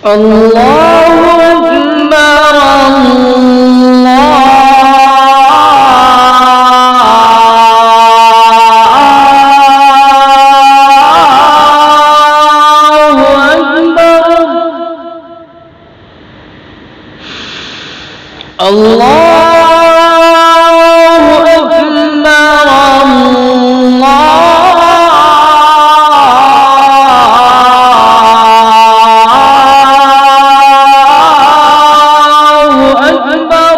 الله أكبر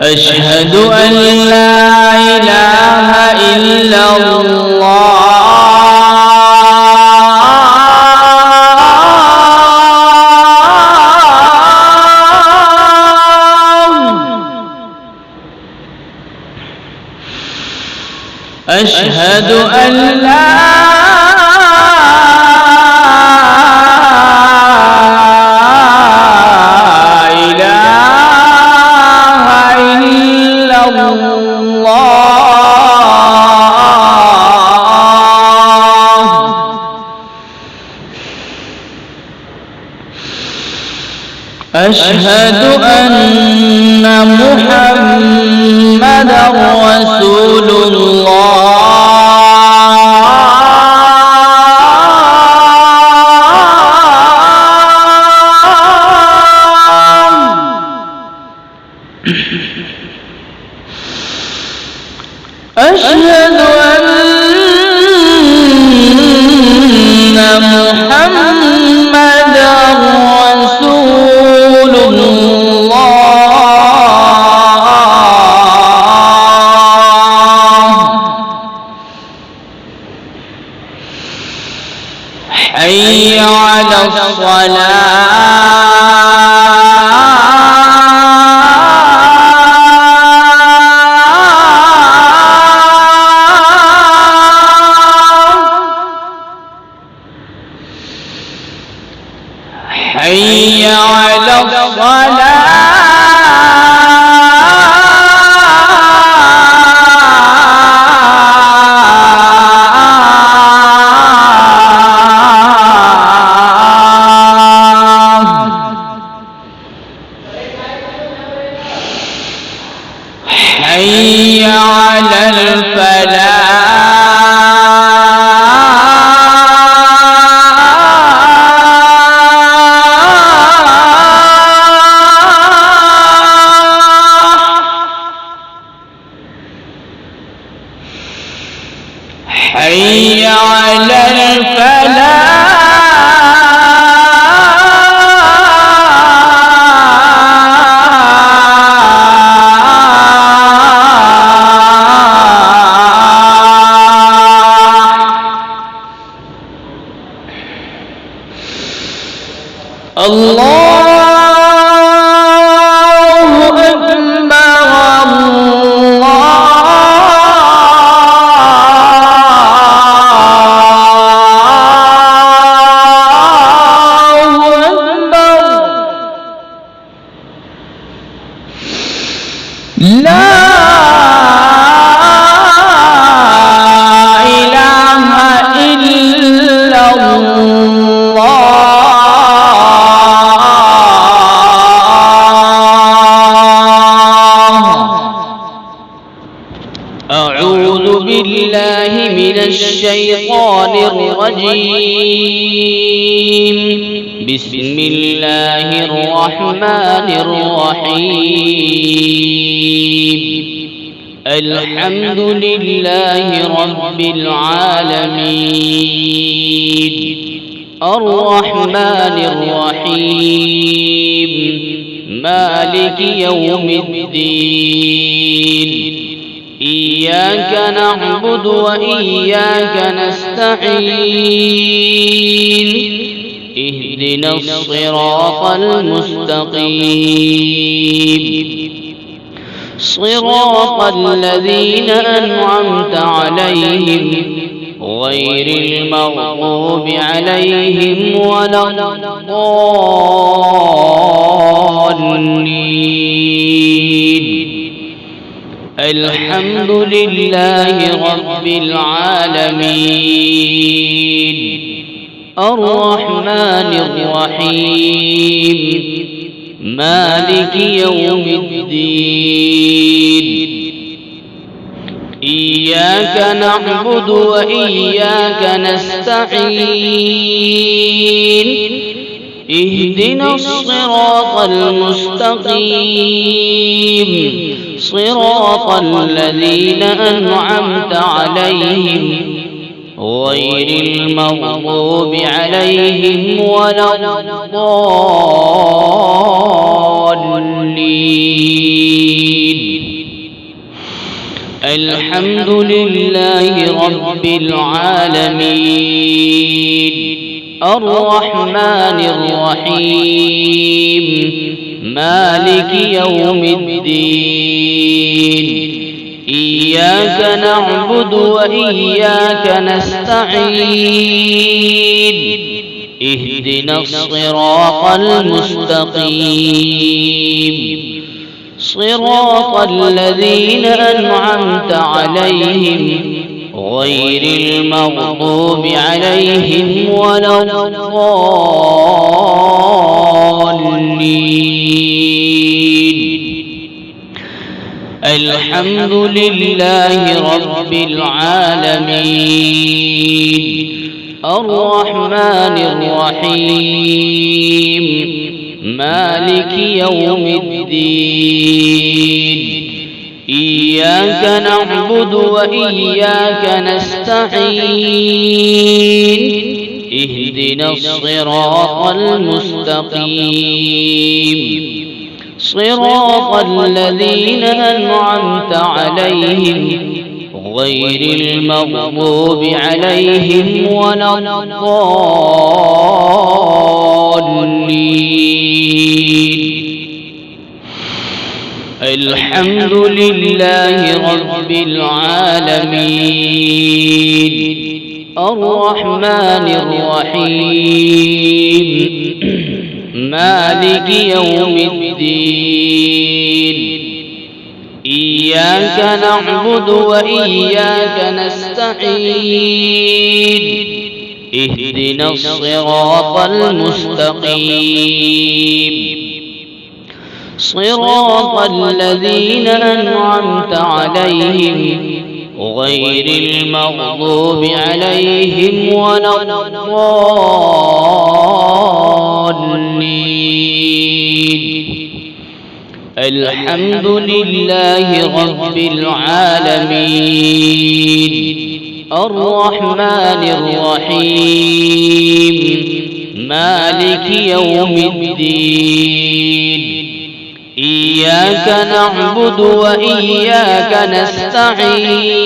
أشهد أن لا إله إلا الله أشهد أن لا أشهد أن محمدًا رسول الله أشهد أن محمدًا رسول حي على الصلاة حي على حي على حي على الله لا إله إلا الله أعوذ بالله من الشيطان الرجيم بسم الله الرحمن الرحيم الحمد لله رب العالمين الرحمن الرحيم مالك يوم الدين إياك نعبد وإياك نستعين اهدنا الصراط المستقيم صراط الذين أنعمت عليهم غير المغضوب عليهم ولا الضالين الحمد لله رب العالمين الرحمن الرحيم مالك يوم الدين إياك نعبد وإياك نستعين اهدنا الصراط المستقيم صراط الذين أنعمت عليهم غير المغضوب عليهم ولا الضالين. الحمد لله رب العالمين الرحمن الرحيم مالك يوم الدين إياك نعبد وإياك نستعين اهدنا الصراط المستقيم صراط الذين أنعمت عليهم غير المغضوب عليهم ولا الضالين. الحمد لله رب العالمين الرحمن الرحيم مالك يوم الدين إياك نعبد وإياك نستعين اهدنا الصراط المستقيم صراط الذين أنعمت عليهم غير المغضوب عليهم ولا الضالين. الحمد لله رب العالمين الرحمن الرحيم مالك يوم الدين إياك نعبد وإياك نستعين اهدنا الصراط المستقيم صراط الذين أنعمت عليهم غير المغضوب عليهم ولا الضالين. الحمد لله رب العالمين الرحمن الرحيم مالك يوم الدين إياك نعبد وإياك نستعين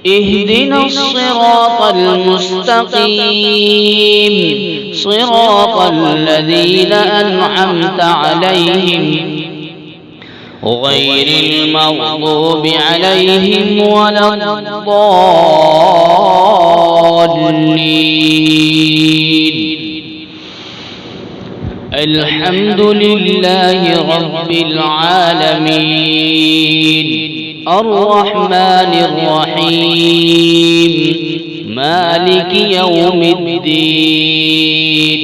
اهدنا الصراط المستقيم صراط الذين أنعمت عليهم غير المغضوب عليهم ولا الضالين. الحمد لله رب العالمين الرحمن الرحيم مالك يوم الدين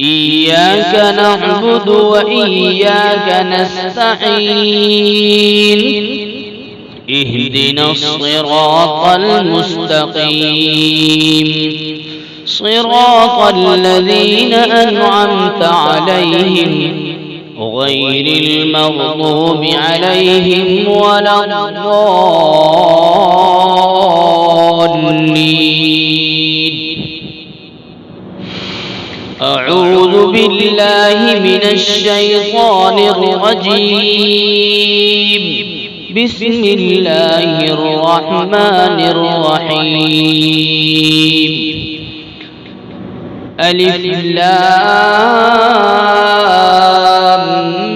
إياك نعبد وإياك نستعين اهدنا الصراط المستقيم صراط الذين أنعمت عليهم غير المغضوب عليهم ولا الضالين. أعوذ بالله من الشيطان الرجيم بسم الله الرحمن الرحيم ألف لام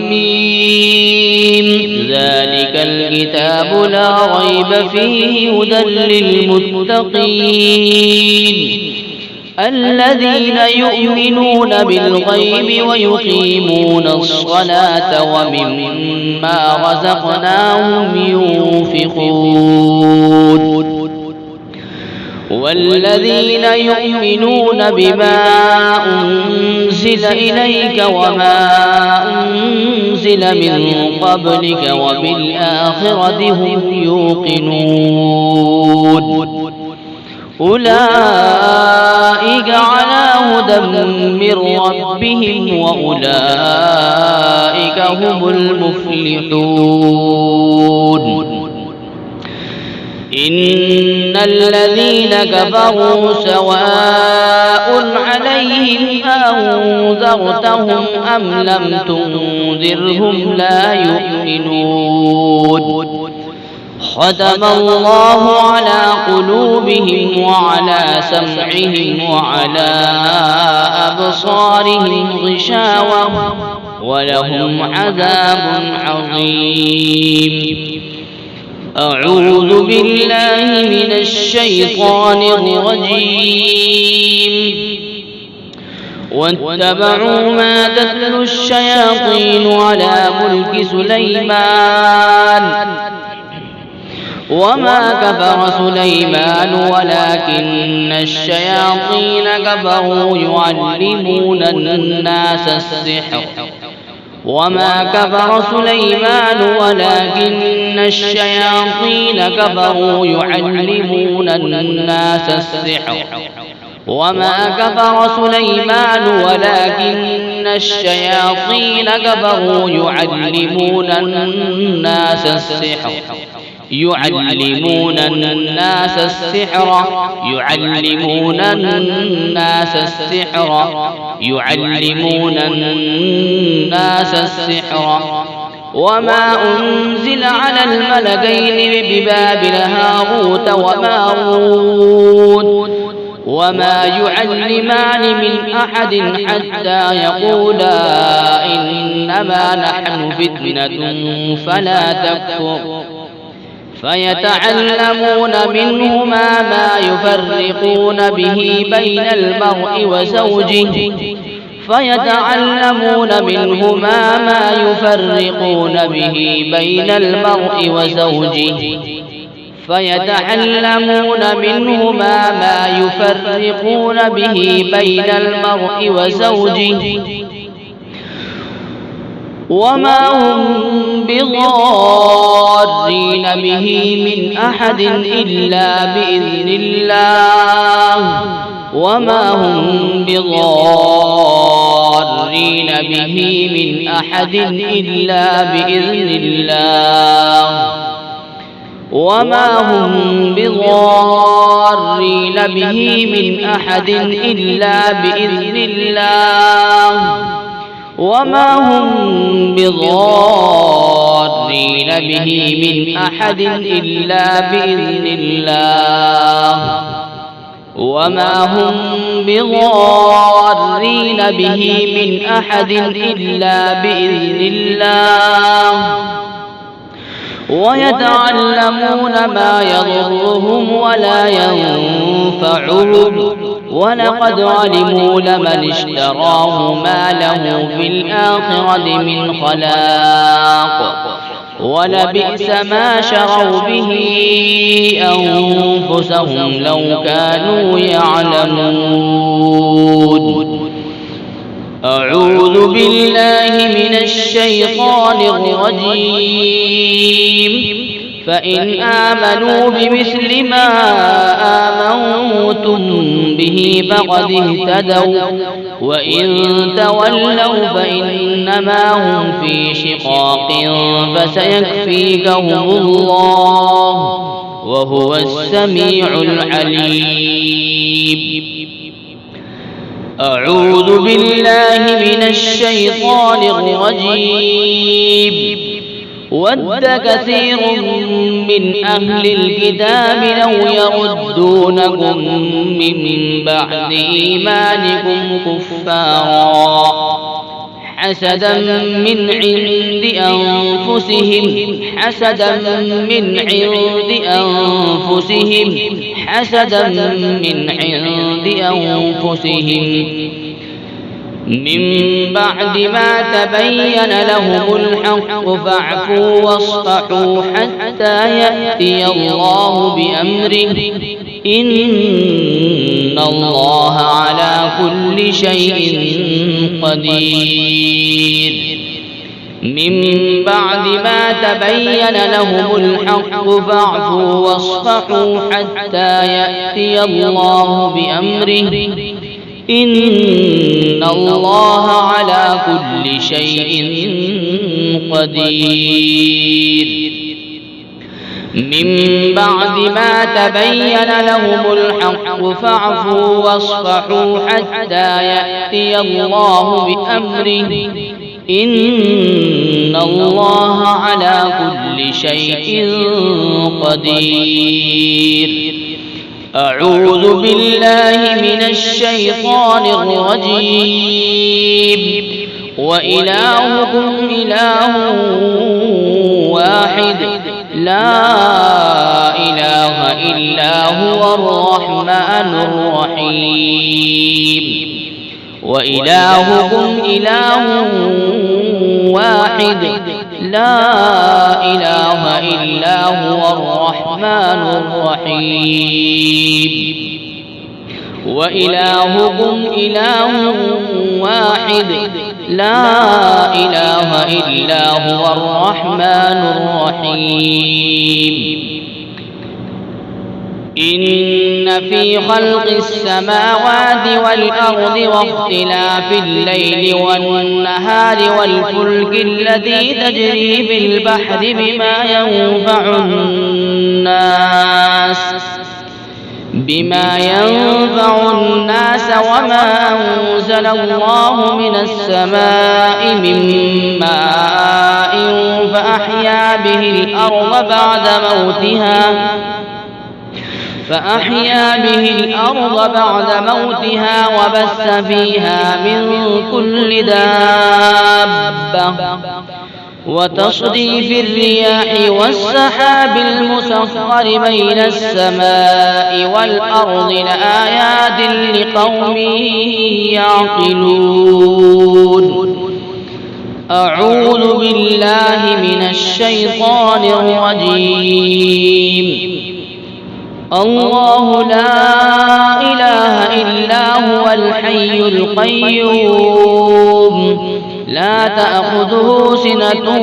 ميم ذلك الكتاب لا ريب فيه هدى للمتقين الذين يؤمنون بالغيب ويقيمون الصلاة ومما رزقناهم ينفقون والذين يؤمنون بما أنزل إليك وما أنزل من قبلك وبالآخرة هم يوقنون أولئك على هدى من ربهم وأولئك هم المفلحون إن الذين كفروا سواء عليهم أنذرتهم أم لم تنذرهم لا يؤمنون ختم الله على قلوبهم وعلى سمعهم وعلى أبصارهم غشاوة ولهم عذاب عظيم أعوذ بالله من الشيطان الرجيم واتبعوا ما تتلو الشياطين على ملك سليمان وما كفر سليمان ولكن الشياطين كفروا يعلمون الناس السحر وما كفر سليمان ولكن الشياطين كفروا يعلمون الناس السحر وما كفر سليمان ولكن الشياطين كفروا يعلمون الناس السحر يعلمون الناس السحر وما أنزل على الملكين ببابل هاروت وماروت وما يعلمان من أحد حتى يقولا إنما نحن فتنة فلا تكفر فيتعلمون منهما ما يفرقون به بين المرء وزوجه وما هم بضارين به من أحد إلا بإذن الله وما هم بضارين به من أحد إلا بإذن الله وما هم بضارين به من أحد إلا بإذن الله وما هم بضارين به من أحد إلا بإذن الله وما هم بضارين به من أحد إلا بإذن الله ويتعلمون ما يضرهم ولا ينفعهم ولقد علموا لمن اشتراه ما له في الآخرة من خلاق ولبئس ما شروا به أنفسهم لو كانوا يعلمون أعوذ بالله من الشيطان الرجيم فإن آمنوا بمثل ما آمنتم به فقد اهتدوا وإن تولوا فإنما هم في شقاق فسيكفيكهم الله وهو السميع العليم أعوذ بالله من الشيطان الرجيم ود كثير من أهل الكتاب لو يردونكم من بعد إيمانكم كفارا حسدا من عند أنفسهم من بعد ما تبين لهم الحق فاعفوا واصفحوا حتى يأتي الله بأمره إن الله على كل شيء قدير. من بعد ما تبين لهم الحق فاعفوا واصفحوا حتى يأتي الله بأمره إن الله على كل شيء قدير. من بعد ما تبين لهم الحق فاعفوا واصفحوا حتى يأتي الله بأمره إن الله على كل شيء قدير. أعوذ بالله من الشيطان الرجيم. وإلهكم إله واحد لا إله إلا هو الرحمن الرحيم. وإلهكم إله واحد لا إله إلا هو الرحمن الرحيم. وإلهكم إله واحد لا إله إلا هو الرحمن الرحيم. إن في خلق السماوات والأرض واختلاف الليل والنهار والفلك التي تجري في البحر بما ينفع الناس وما أنزل الله من السماء من ماء فأحيا به الأرض بعد موتها وبث فيها من كل دابة وتصريف الرياح والسحاب المسخر بين السماء والأرض لآيات لقوم يعقلون. أعوذ بالله من الشيطان الرجيم. الله لا إله إلا هو الحي القيوم لا تأخذه سنة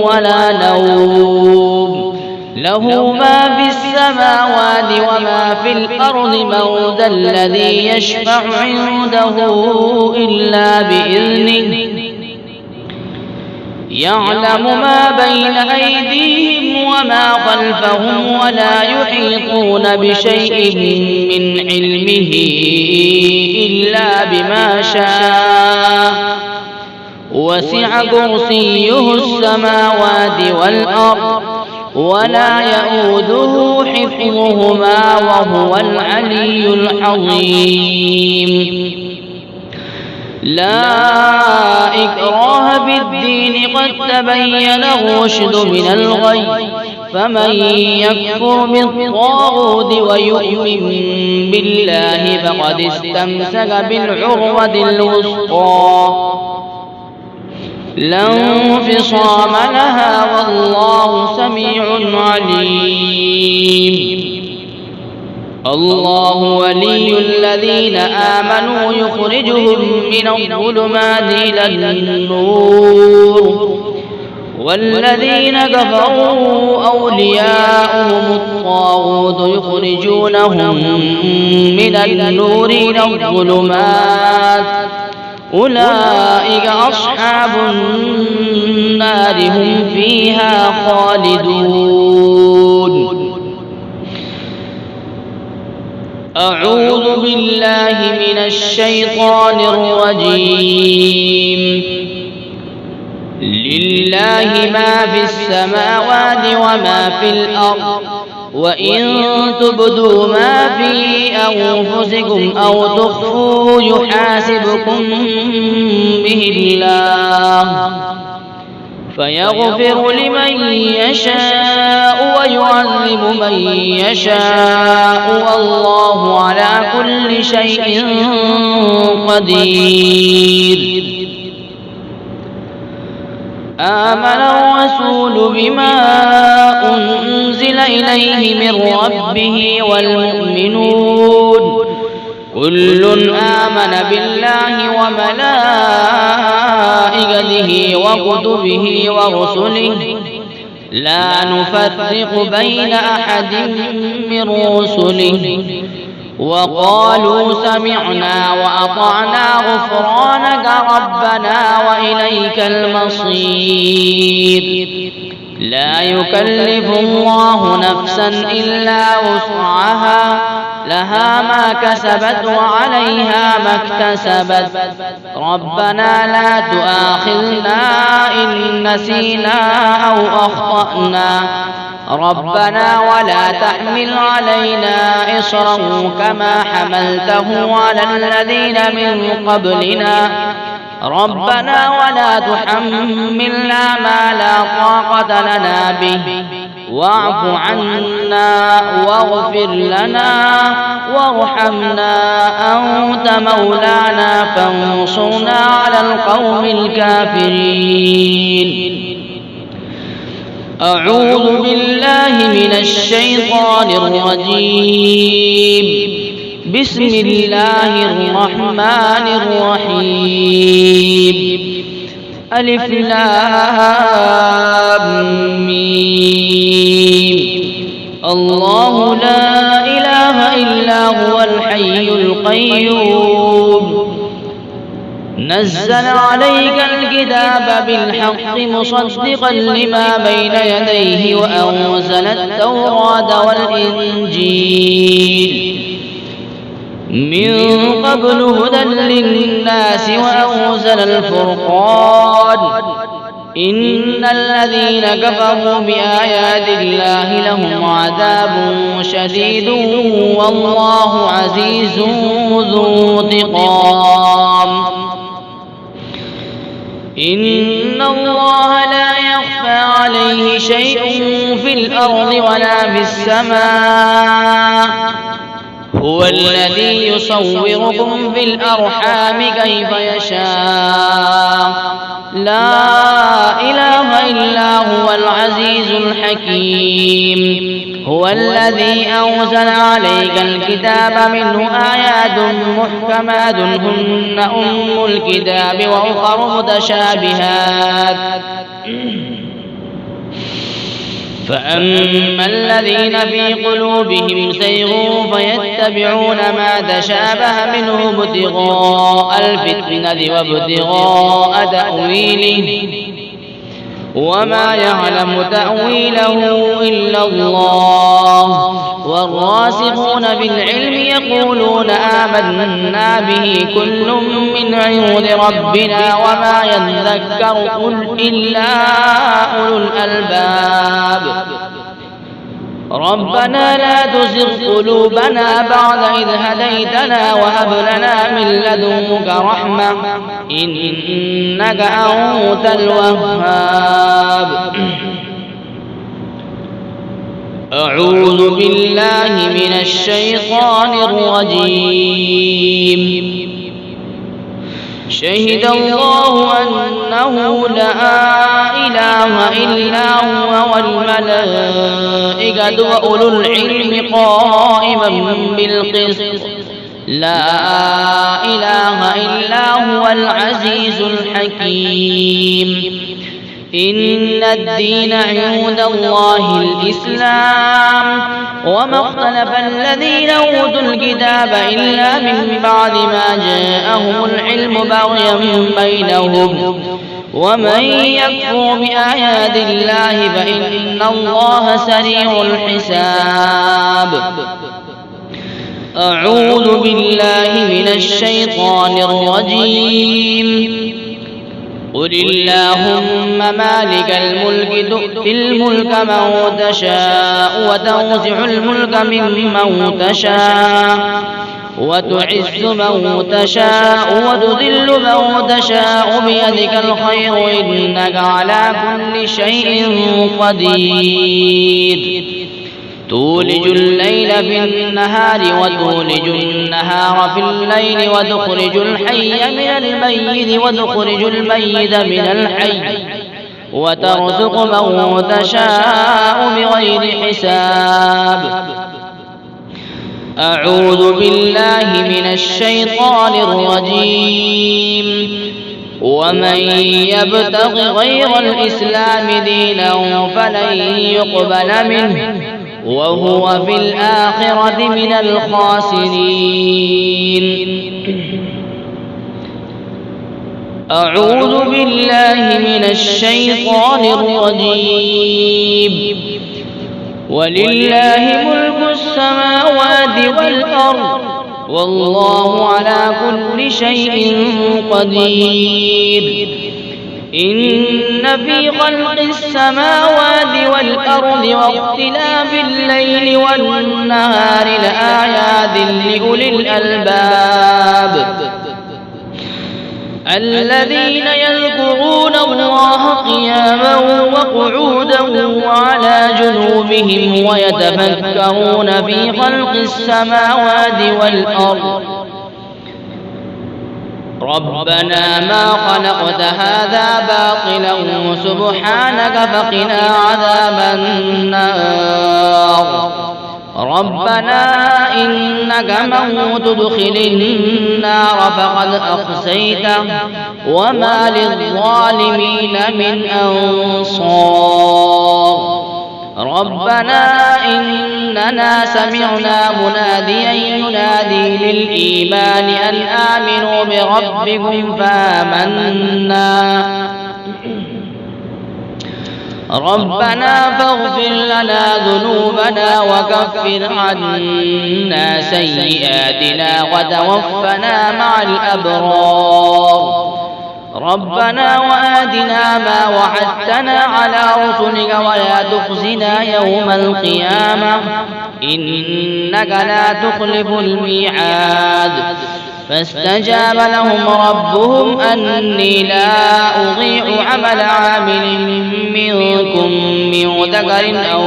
ولا نوم له ما في السماوات وما في الأرض من ذا الذي يشفع عنده إلا بإذنه يعلم ما بين أيديهم وما خلفهم ولا يحيطون بشيء من علمه إلا بما شاء وسع كرسيه السماوات والأرض ولا يئوده حفظهما وهو العلي العظيم. لا إكراه في الدين قد تبين الرشد من الغي فمن يكفر بالطاغوت ويؤمن بالله فقد استمسك بالعروة الوثقى لا انفصام لها والله سميع عليم. الله ولي الذين آمنوا يخرجهم من الظلمات إلى النور والذين كفروا أولياؤهم الطاغوت يخرجونهم من النور إلى الظلمات أولئك أصحاب النار هم فيها خالدون. أعوذ بالله من الشيطان الرجيم. لله ما في السماوات وما في الأرض وإن تبدوا ما في أنفسكم أو تخفوه يحاسبكم به الله فيغفر لمن يشاء ويعذب من يشاء والله على كل شيء قدير. آمن الرسول بما أنزل إليه من ربه والمؤمنون كل آمن بالله وملائكته وكتبه ورسله لا نفرق بين أحد من رسله وقالوا سمعنا وأطعنا غفرانك ربنا وإليك المصير لا يكلف الله نفسا إلا وسعها لها ما كسبت وعليها ما اكتسبت ربنا لا تؤاخذنا إن نسينا أو أخطأنا ربنا ولا تحمل علينا إصرا كما حملته على الذين من قبلنا ربنا ولا تحملنا ما لا طاقة لنا به واعف عنا واغفر لنا وارحمنا أنت مولانا فانصرنا على القوم الكافرين. أعوذ بالله من الشيطان الرجيم. بسم الله الرحمن الرحيم. ألف لام ميم. الله لا إله إلا هو الحي القيوم نزل عليك الكتاب بالحق مصدقا لما بين يديه وأنزل التوراة والإنجيل من قبل هدى للناس وأنزل الفرقان إن الذين كفروا بآيات الله لهم عذاب شديد والله عزيز ذو انتقام. إن الله لا يخفى عليه شيء في الأرض ولا في السماء هو الذي يصوركم في الأرحام كيف يشاء لا إله إلا هو العزيز الحكيم. هو الذي أنزل عليك الكتاب منه آيات محكمات هن أم الكتاب وأخر متشابهات فأما الذين في قلوبهم زيغ فيتبعون ما تشابه منه ابتغاء الفتنة وابتغاء تأويله وما يعلم تأويله إلا الله والراسخون بالعلم يقولون آمنا به كل من عند ربنا وما يذكر إلا أولو الألباب. ربنا لا تزغ قلوبنا بعد إذ هديتنا وهب لنا من لدنك رحمة إنك أنت الوهاب. أعوذ بالله من الشيطان الرجيم. شهد الله أنه لا إله إلا هو والملائكة وأولو العلم قائما بالقسط لا إله إلا هو العزيز الحكيم. إن الدين عند الله الإسلام وما اختلف الذين أوتوا الكتاب إلا من بعد ما جاءهم العلم بغيا بينهم ومن يكفر بآيات الله فإن الله سريع الحساب. أعوذ بالله من الشيطان الرجيم. قل اللهم مالك الملك تؤتي الملك من تشاء وتنزع الملك ممن تشاء وتعز من تشاء وتذل من تشاء بيدك الخير إنك على كل شيء قدير. تولج الليل في النهار وتولج النهار في الليل وتخرج الحي من الميت وتخرج الميت من الحي وترزق من تشاء بغير حساب. أعوذ بالله من الشيطان الرجيم. ومن يبتغ غير الإسلام دينا فلن يقبل منه وهو في الآخرة من الخاسرين. أعوذ بالله من الشيطان الرجيم. ولله ملك السماوات والأرض والله على كل شيء قدير. إن في خلق السماوات والأرض واختلاف الليل والنهار لآيات لأولي الألباب الذين يذكرون الله قياما وقعودا وعلى جنوبهم ويتفكرون في خلق السماوات والأرض ربنا ما خلقت هذا باطلا سبحانك فقنا عذاب النار. ربنا إنك من تدخل النار فقد أخزيته وما للظالمين من أنصار. ربنا إننا سمعنا مناديا ينادي للإيمان أن آمنوا بربكم فآمنا. ربنا فاغفر لنا ذنوبنا وكفر عنا سيئاتنا وتوفنا مع الأبرار. ربنا وآتنا ما وعدتنا على رسلك ولا تخزنا يوم القيامة إنك لا تخلف الميعاد. فاستجاب لهم ربهم أني لا أضيع عمل عامل منكم من ذكر أو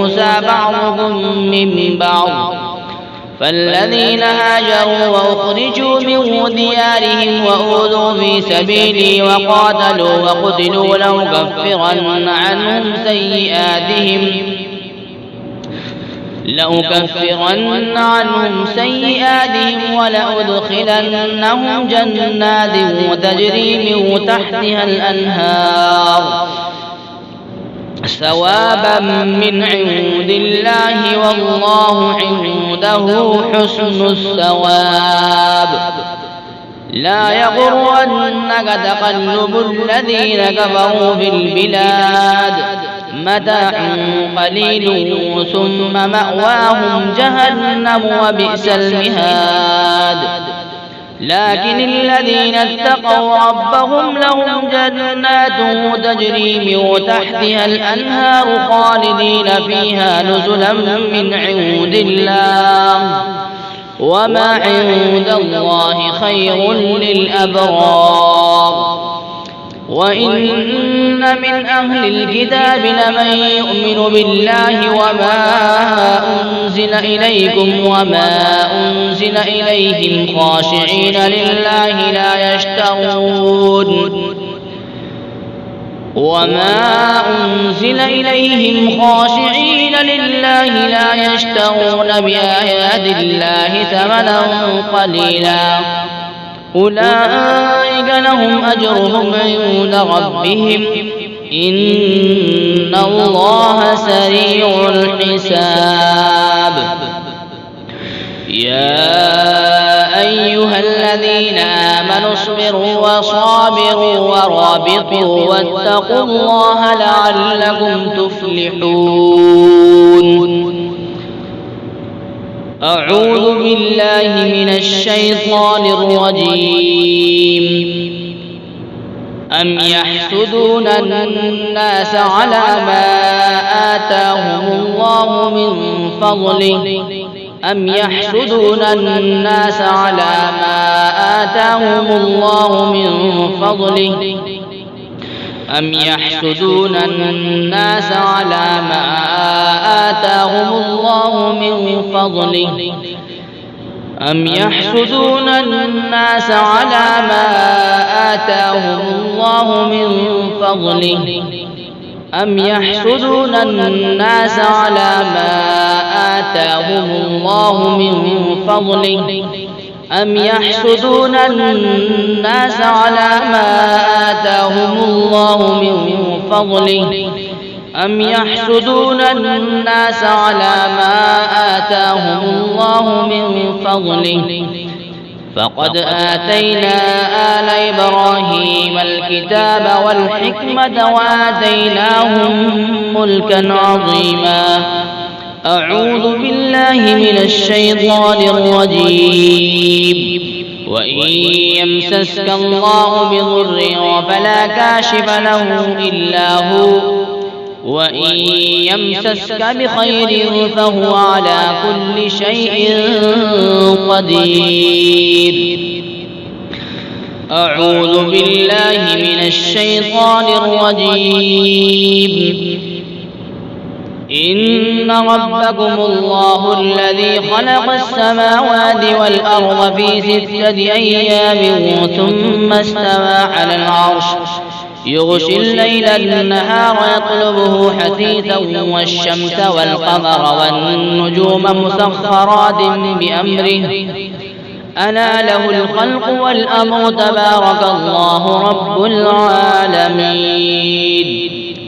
أنثى بعضكم من بعض. فالذين هاجروا وأخرجوا من ديارهم وأوذوا في سبيلي وقاتلوا وقتلوا لأكفرن عنهم سيئاتهم ولأدخلنهم جنات تجري من تحتها الأنهار ثوابا من عند الله والله عنده حسن الثواب. لا يغرنك تقلب الذين كفروا في البلاد متاع قليل ثم مأواهم جهنم وبئس المهاد. لكن الذين اتقوا ربهم لهم جنات تجري من تحتها الأنهار خالدين فيها نزلا من عند الله وما عند الله خير للأبرار. وإن من أهل الكتاب لمن يؤمن بالله وما أنزل إليكم وما أنزل إليهم خاشعين لله لا يشترون بآيات الله ثمنا قليلا أولئك لهم أجرهم عند ربهم إن الله سريع الحساب. يا أيها الذين آمنوا اصبروا وصابروا ورابطوا واتقوا الله لعلكم تفلحون. أعوذ بالله من الشيطان الرجيم. أم يحسدون الناس على ما آتاهم الله من فضله أم يحسدون الناس على ما آتاهم الله من فضله أم يحسدون الناس على ما آتاهم الله من فضله أم يحسدون الناس على ما آتاهم الله من فضله أم يحسدون الناس على ما آتاهم الله من فضله أم يحسدون الناس على ما آتاهم الله من فضله أم يحسدون الناس على ما آتاهم الله من فضله فقد آتينا آل إبراهيم الكتاب والحكمة وآتيناهم ملكا عظيما. أعوذ بالله من الشيطان الرجيم. وإن يمسسك الله بضر فلا كاشف له إلا هو وإن يمسسك بخير فهو على كل شيء قدير. أعوذ بالله من الشيطان الرجيم. إن ربكم الله الذي خلق السماوات والأرض في 6 أيام ثم استوى على العرش يغشي الليل النهار يطلبه حثيثا والشمس والقمر والنجوم مسخرات بأمره ألا له الخلق والأمر تبارك الله رب العالمين.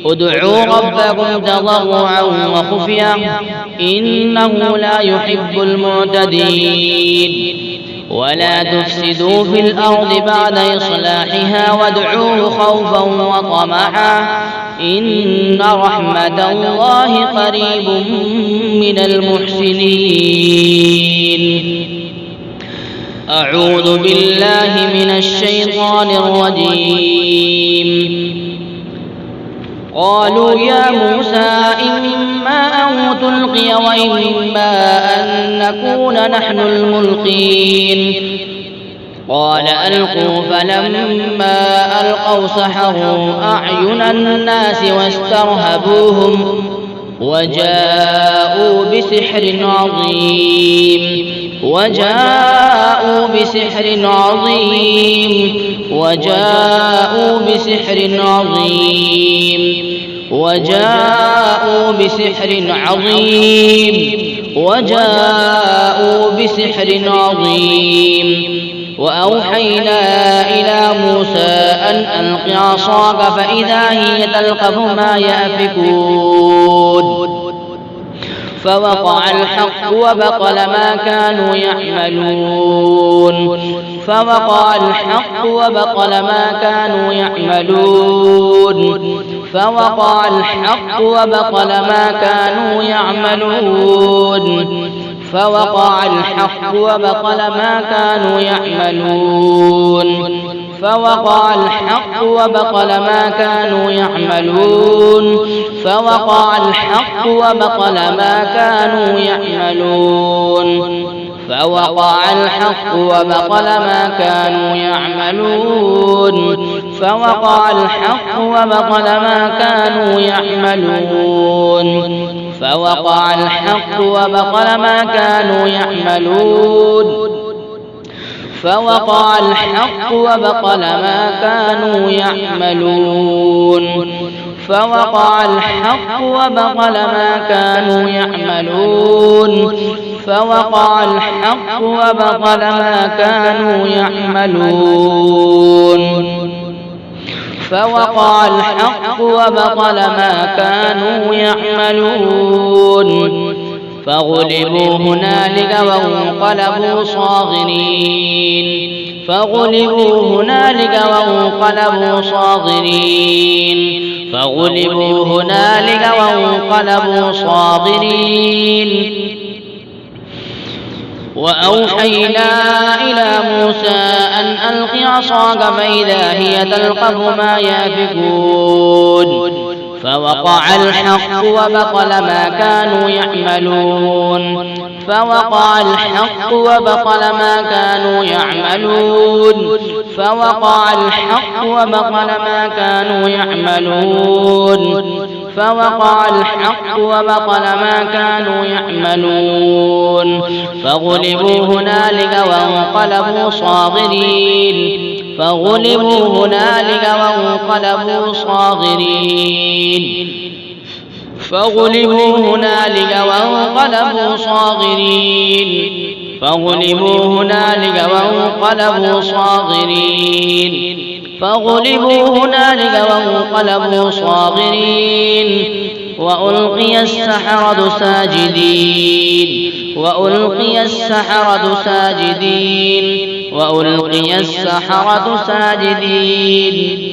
ادعوا ربكم تضرعا وخفيا إنه لا يحب المعتدين. ولا تفسدوا في الأرض بعد إصلاحها وادعوه خوفا وطمعا إن رحمة الله قريب من المحسنين. أعوذ بالله من الشيطان الرجيم. قالوا يا موسى إما أن تلقي وإما أن نكون نحن الملقين قال ألقوا فلما ألقوا سحروا أعين الناس واسترهبوهم وجاءوا بسحر عظيم وجاءوا بسحر عظيم وجاءوا بسحر عظيم وجاءوا بسحر عظيم وجاءوا بسحر عظيم. وأوحينا إلى موسى أن ألق عصاك فإذا هي تلقف ما يأفكون فوقع الحق وبطل ما كانوا يعملون فوقع الحق وبطل ما كانوا يعملون فوقع الحق وبطل ما كانوا يعملون فوقع الحق وبطل ما كانوا يعملون فوقع الحق وبطل ما كانوا يعملون فوقع الحق وبطل ما كانوا يعملون فوقع الحق وبطل ما كانوا يعملون فوقع الحق وبطل ما كانوا يعملون فوقع الحق وبطل ما كانوا يعملون فوقع الحق وبطل ما كانوا يعملون فوقع الحق وبطل ما كانوا يعملون فوقع الحق وبطل ما كانوا يعملون فوقع الحق وبطل ما كانوا يعملون فغلبوا هنالك وانقلبوا صاغرين فغلبوا هنالك وانقلبوا صاغرين فغلبوا هنالك وانقلبوا صاغرين. وأوحينا إلى موسى أن ألق عصاك فإذا هي تلقف ما يأفكون فوقع الحق وبطل ما كانوا يعملون فوقع الحق وبطل ما كانوا يعملون فوقع الحق وبطل ما كانوا يعملون فوقع الحق وبطل ما كانوا يعملون فغلبوا هنالك وانقلبوا صاغرين فغلبوا هنالك وانقلبوا صاغرين فغلبوا هنالك وانقلبوا صاغرين فغلبوا هنالك وانقلبوا صاغرين فغلبوا هنالك وانقلبوا صاغرين وألقي السحرة ساجدين وألقي السحرة ساجدين وألقي السحرة ساجدين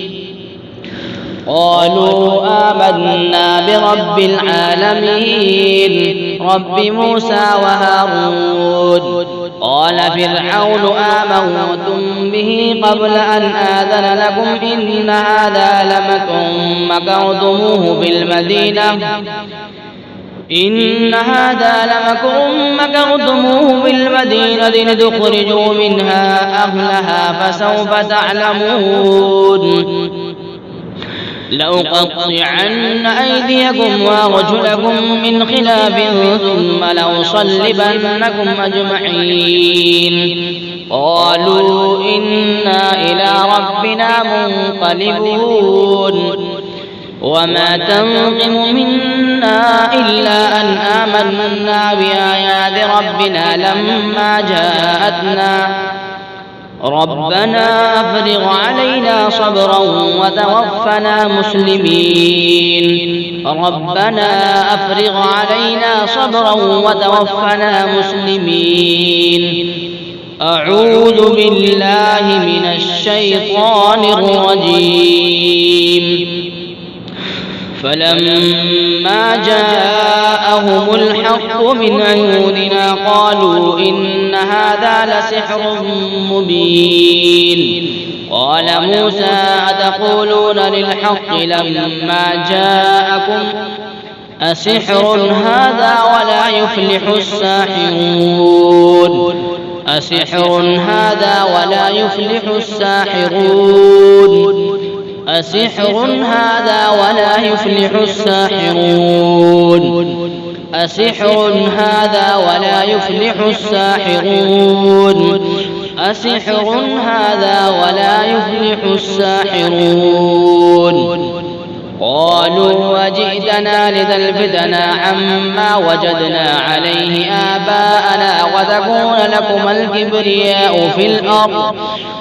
قالوا آمنا برب العالمين رب موسى وهارون قال فرعون آمنتم به قبل أن آذن لكم إن هذا لمكر مكرتموه بالمدينة لتخرجوا منها أهلها فسوف تعلمون لأقطعن أيديكم وأرجلكم من خلاف ثم لأصلبنكم أجمعين قالوا إنا إلى ربنا منقلبون وما تنقم منا إلا أن آمنا بآيات ربنا لما جاءتنا ربنا أفرغ علينا صبرا وتوفنا مسلمين ربنا أفرغ علينا صبرا وتوفنا مسلمين أعوذ بالله من الشيطان الرجيم فلما جاءهم الحق من عندنا قالوا إن هذا لسحر مبين قال موسى أتقولون للحق لما جاءكم أسحر هذا ولا يفلح الساحرون أسحر هذا ولا يفلح الساحرون أسحر هذا ولا يفلح الساحرون أسحر هذا ولا يفلح الساحرون أسحر هذا ولا يفلح الساحرون قالوا وجئتنا لتلفتنا عما وجدنا عليه آباءنا وتكون لكما الكبرياء في الأرض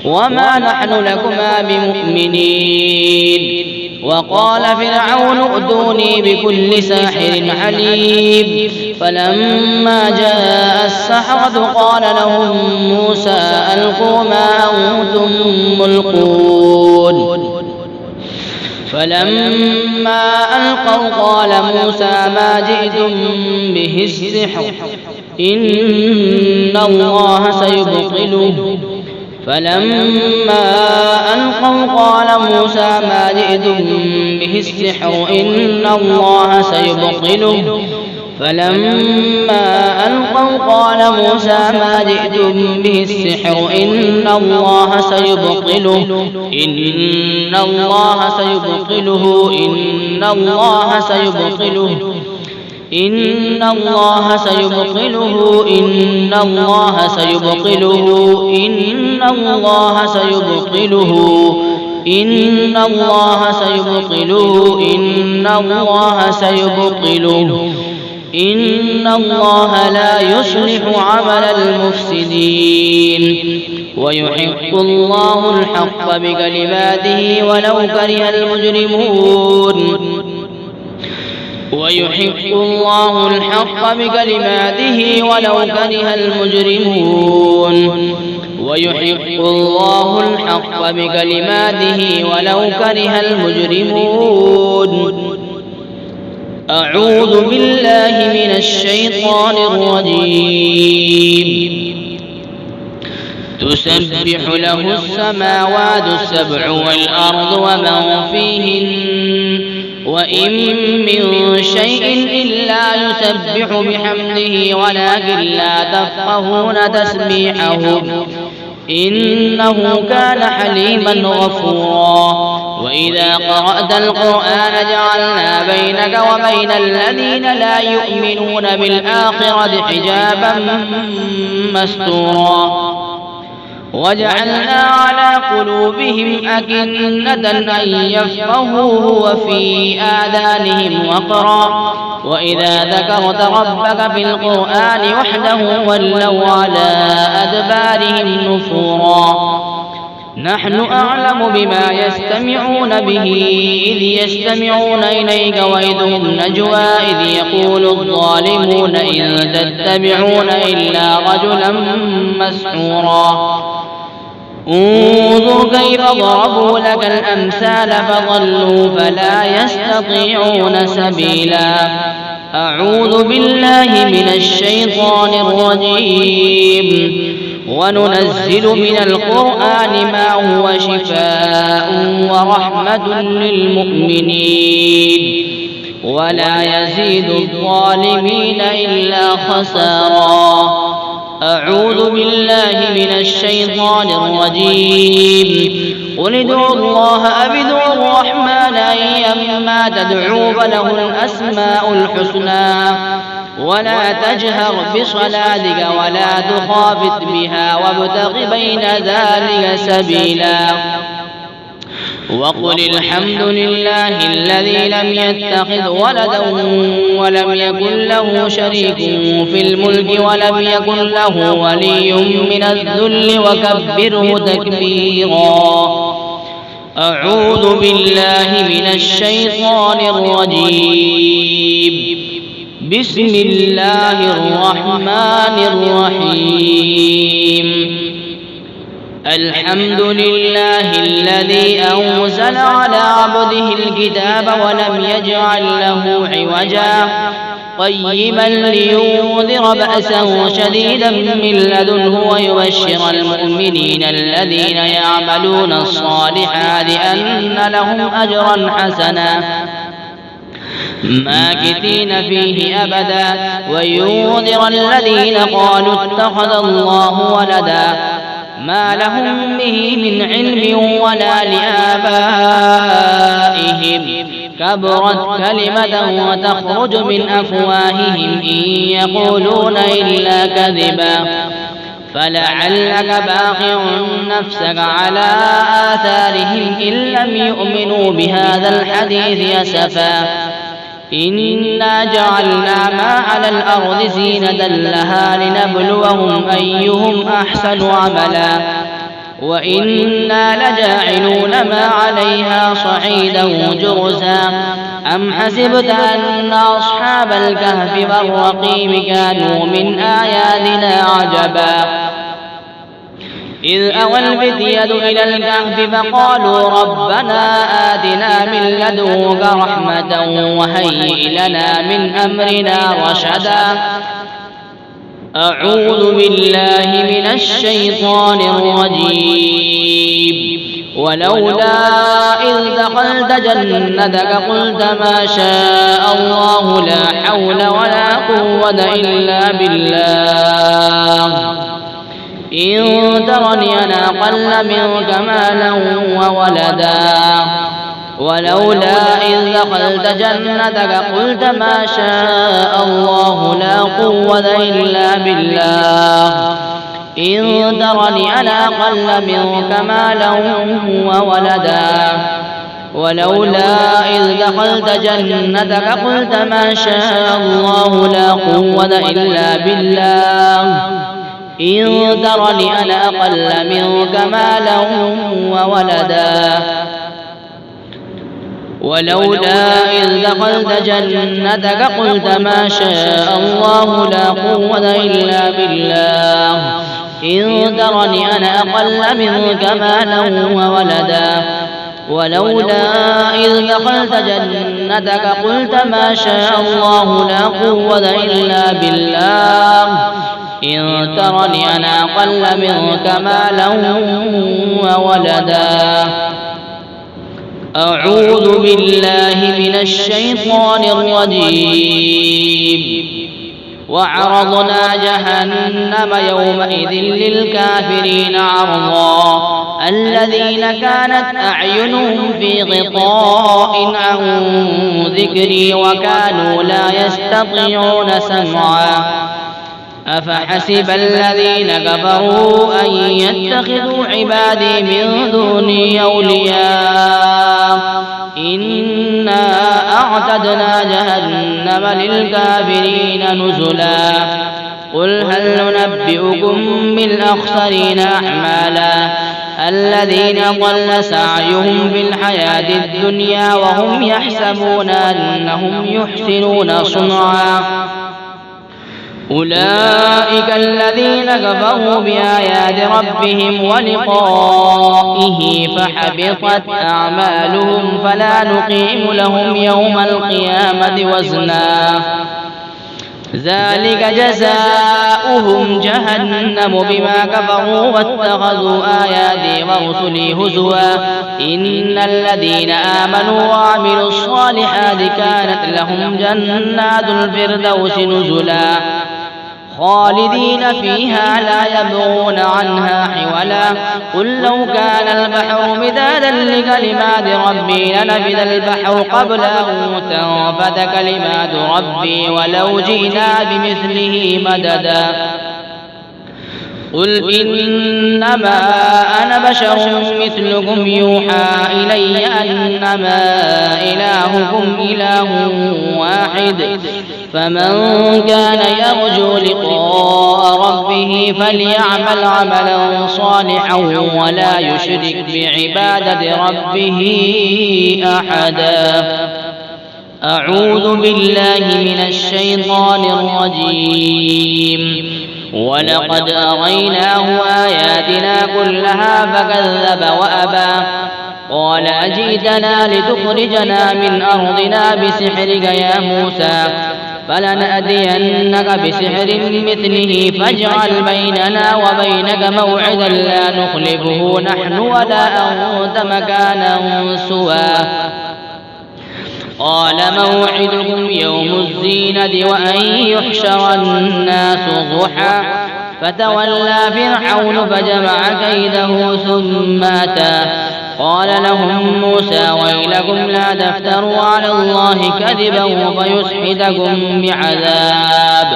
وما نحن لكما بمؤمنين وقال فرعون ائتوني بكل ساحر عليم فلما جاء السحرة قال لهم موسى ألقوا ما أنتم ملقون فلما ألقوا قال موسى ما جئتم به السحر إن الله سيبطله فلما ألقوا قال موسى ما جئتم به السحر إن الله سيبطله فلما ألقوا قال موسى ما جئتم به السحر إن الله سيبطله إن الله سيبطله إن الله سيبطله إن الله سيبطله إن الله سيبطله إن الله سيبطله إن الله سيبطله إن الله سيبطله إن الله لا يصلح عمل المفسدين ويحق الله الحق بكلماته ولو كره المجرمون ويحق الله الحق بكلماته ولو كره المجرمون ويحق الله الحق بكلماته ولو كره المجرمون أعوذ بالله من الشيطان الرجيم تسبح له السماوات السبع والأرض ومن فيهن وإن من شيء إلا يسبح بحمده ولكن لا تفقهون تسبيحهم إنه كان حليما غفورا. وإذا قرأت القرآن جعلنا بينك وبين الذين لا يؤمنون بالآخرة حجابا مستورا. وجعلنا على قلوبهم أكنة أن يفقهوه وفي آذانهم وقرا. وإذا ذكرت ربك في القرآن وحده ولوا على أدبارهم نفورا. نحن أعلم بما يستمعون به إذ يستمعون إليك وإذ هم نجوى إذ يقول الظالمون إن تتبعون إلا رجلا مسحورا. انظر كيف ضربوا لك الأمثال فضلوا فلا يستطيعون سبيلا. أعوذ بالله من الشيطان الرجيم. وننزل من القرآن ما هو شفاء ورحمة للمؤمنين ولا يزيد الظالمين إلا خسارا. أعوذ بالله من الشيطان الرجيم. قل ادعوا الله أو ادعوا الرحمن أيما تدعوا فله الأسماء الحسنى ولا تجهر بصلاتك ولا تخافت بها وابتغ بين ذلك سبيلا. وقل الحمد لله الذي لم يتخذ ولدا ولم يكن له شريك في الملك ولم يكن له ولي من الذل وكبره تكبيرا. أعوذ بالله من الشيطان الرجيم. بسم الله الرحمن الرحيم. الحمد لله الذي أنزل على عبده الكتاب ولم يجعل له عوجا قيما لينذر بأسا شديدا من لدنه ويبشر المؤمنين الذين يعملون الصالحات أن لهم أجرا حسنا ماكثين فيه أبدا وينذر الذين قالوا اتخذ الله ولدا ما لهم به من علم ولا لآبائهم كبرت كلمة وتخرج من أفواههم إن يقولون إلا كذبا. فلعلك باخع نفسك على آثارهم إن لم يؤمنوا بهذا الحديث أسفا. إنا جعلنا ما على الأرض زينة لها لنبلوهم أيهم أحسن عملا وإنا لجاعلون ما عليها صعيدا جرزا. أم حسبت أن أصحاب الكهف والرقيم كانوا من آياتنا عجبا إذ أوى الفتية إلى الكهف فقالوا ربنا آتنا من لدنك رحمة وهيئ لنا من أمرنا رشدا. أعوذ بالله من الشيطان الرجيم. ولولا إذ دخلت جنتك قلت ما شاء الله لا حول ولا قوة إلا بالله إن ترني أنا أقل منك مالا وولدا. ولولا إذ دخلت جنتك قلت ما شاء الله لا قوة إلا بالله إن ترني أنا أقل منك مالا وولدا. ولولا إذ دخلت جنتك قلت ما شاء الله لا قوة إلا بالله إن ترني أنا أقل منك مالا وولدا. ولولا إذ دخلت جنتك قلت ما شاء الله لا قوة إلا بالله إن ترني أنا أقل منك مالا وولدا. ولولا إذ دخلت جنتك قلت ما شاء الله لا قوة إلا بالله إن ترني أنا أقل منك مالا وولدا. أعوذ بالله من الشيطان الرجيم. وعرضنا جهنم يومئذ للكافرين عرضا الذين كانت أعينهم في غطاء عن ذكري وكانوا لا يستطيعون سمعا أفحسب الذين كفروا أن يتخذوا عبادي من دوني أولياء إنا أعتدنا جهنم للكافرين نزلا قل هل ننبئكم بالأخسرين أعمالا الذين ضل سعيهم في الحياة الدنيا وهم يحسبون أنهم يحسنون صنعا أولئك الذين كفروا بآيات ربهم ولقائه فحبطت أعمالهم فلا نقيم لهم يوم القيامة وزنا ذلك جزاؤهم جهنم بما كفروا واتخذوا آياتي ورسلي هزوا إن الذين آمنوا وعملوا الصالحات كانت لهم جنات الفردوس نزلا خالدين فيها لا يبغون عنها حولا قل لو كان البحر مدادا لكلمات ربي لنفد البحر قبل أن تنفد كلمات ربي ولو جئنا بمثله مددا قل إنما أنا بشر مثلكم يوحى إلي أنما إلهكم إله واحد فمن كان يرجو لقاء ربه فليعمل عملا صالحا ولا يشرك بعبادة ربه أحدا أعوذ بالله من الشيطان الرجيم ولقد أريناه آياتنا كلها فكذب وأبى قال أجئتنا لتخرجنا من أرضنا بسحرك يا موسى فلنأتينك بسحر مثله فاجعل بيننا وبينك موعدا لا نخلفه نحن ولا أنت مكانا سوى قال موعدكم يوم الزينة وأن يحشر الناس ضحى فتولى فرعون فجمع كيده ثم أتى قال لهم موسى ويلكم لا تفتروا على الله كذبا فيسحتكم بعذاب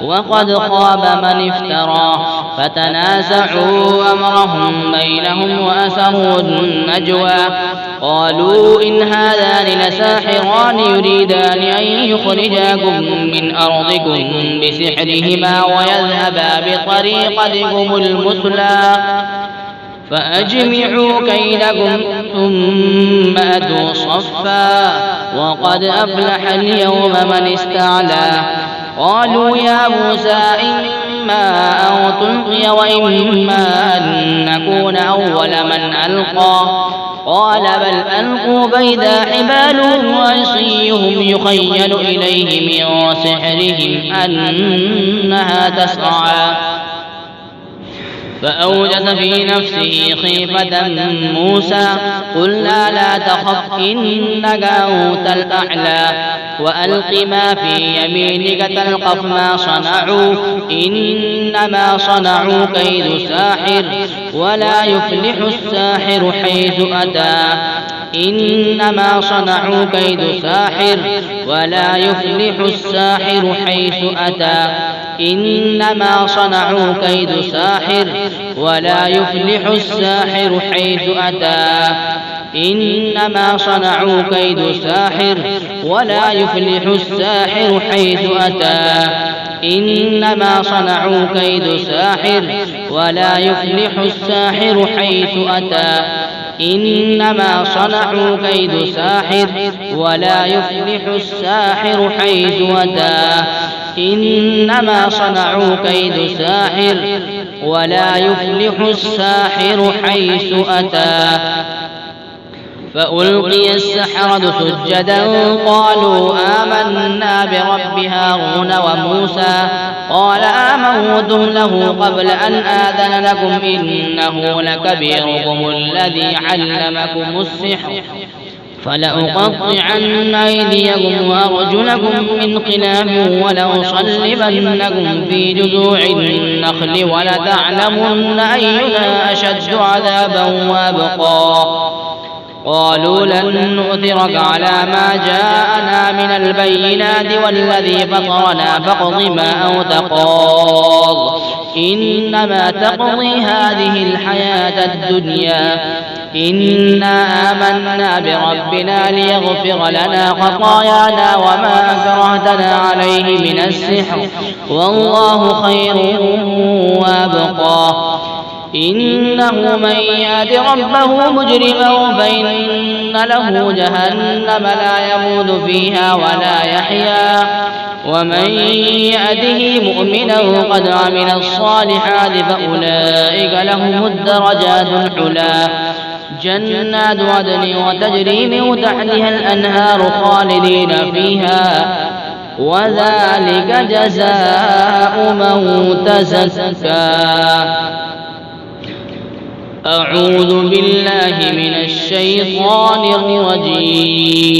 وقد خاب من افترى فتنازعوا أمرهم بينهم وأسروا النجوى قالوا إن هذان لساحران يريدان أن يخرجاكم من أرضكم بسحرهما ويذهبا بطريقتكم المثلى فأجمعوا كيدكم ثم أتوا صفا وقد أفلح اليوم من استعلى قالوا يا موسى إما أن تلقي وإما أن نكون أول من ألقى قال بل ألقوا فإذا حبالهم وعصيهم يخيل إليه من سحرهم أنها تسعى فأوجس في نفسه خيفة موسى قلنا لا تخف إنك أنت الأعلى وألق ما في يمينك تلقف ما صنعوا إنما صنعوا كيد ساحر ولا يفلح الساحر حيث أتى إنما صنعوا كيد ساحر ولا يفلح الساحر حيث أتى إنما صنعوا كيد ساحر ولا يفلح الساحر حيث أتى إنما صنعوا كيد ساحر ولا يفلح الساحر حيث أتى إنما صنعوا كيد ساحر ولا يفلح الساحر حيث أتى إنما صنعوا كيد ساحر ولا يفلح الساحر حيث أتى إنما صنعوا كيد ساحر ولا يفلح الساحر حيث أتى فألقي السحرة سجدا قالوا آمنا برب هارون وموسى قال آمنتم له قبل أن آذن لكم إنه لكبيركم الذي علمكم السحر فلأقطعن أيديكم وأرجلكم من خلاف ولأصلبنكم في جذوع النخل ولتعلمن أينا أشد عذابا وأبقى. قالوا لن نؤثرك على ما جاءنا من البينات والذي فطرنا فاقض ما أنت قاض إنما تقضي هذه الحياة الدنيا إنا آمنا بربنا ليغفر لنا خطايانا وما أكرهتنا عليه من السحر والله خير وأبقى. إنه من يأت ربه مجرما فإن له جهنم لا يموت فيها ولا يحيا ومن يأته مؤمنا قد عمل الصالحات فأولئك لهم الدرجات العلى جنات عدن وتجري من تحتها الأنهار خالدين فيها وذلك جزاء من تزكى. أعوذ بالله من الشيطان الرجيم.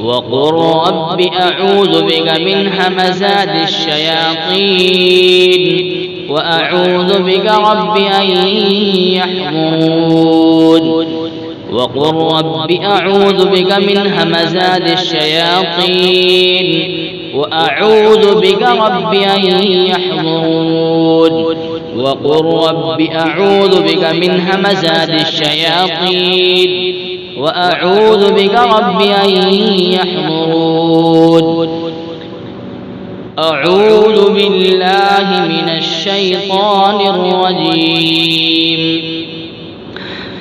وقل رب أعوذ بك من همزات الشياطين وأعوذ بك رب أن يحضرون. وقل رب أعوذ بك من همزات الشياطين وأعوذ بك رب أن يحضرون. وقل رب أعوذ بك من همزات الشياطين وأعوذ بك رب أن يحضرون. أعوذ بالله من الشيطان الرجيم.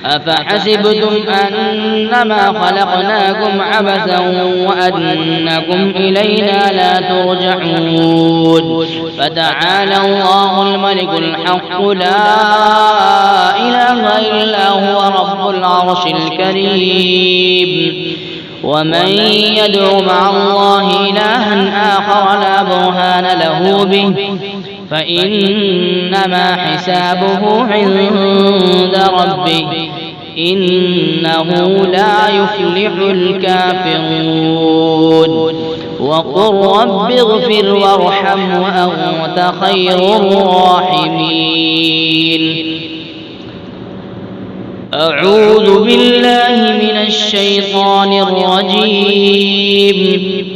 أفحسبتم أنما خلقناكم عبثا وأنكم إلينا لا ترجعون فتعالى الله الملك الحق لا إله إلا هو رب العرش الكريم. ومن يدعو مع الله إلها آخر لا برهان له به فإنما حسابه عند ربه إنه لا يفلح الكافرون. وقل رب اغفر وارحم وأنت خير الراحمين. أعوذ بالله من الشيطان الرجيم.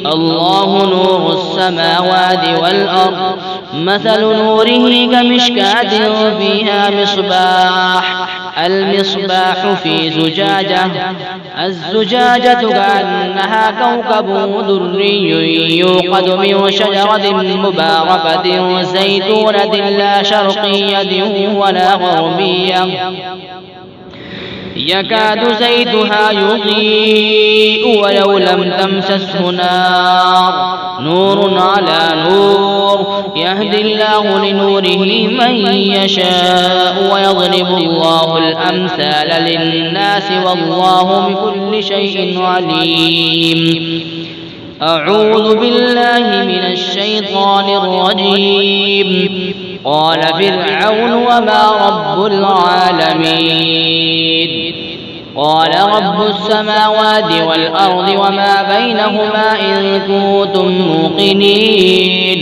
الله نور السماوات والأرض مثل نوره كمشكاة فيها مصباح المصباح في زجاجة الزجاجة كأنها كوكب دري يوقد من شجرة مباركة زيتونة لا شرقية ولا غربية يكاد زيتها يضيء ولو لم تمسسه نار نور على نور يهدي الله لنوره من يشاء ويضرب الله الأمثال للناس والله بكل شيء عليم. أعوذ بالله من الشيطان الرجيم. قال فرعون وما رب العالمين. قال رب السماوات والأرض وما بينهما إن كنتم موقنين.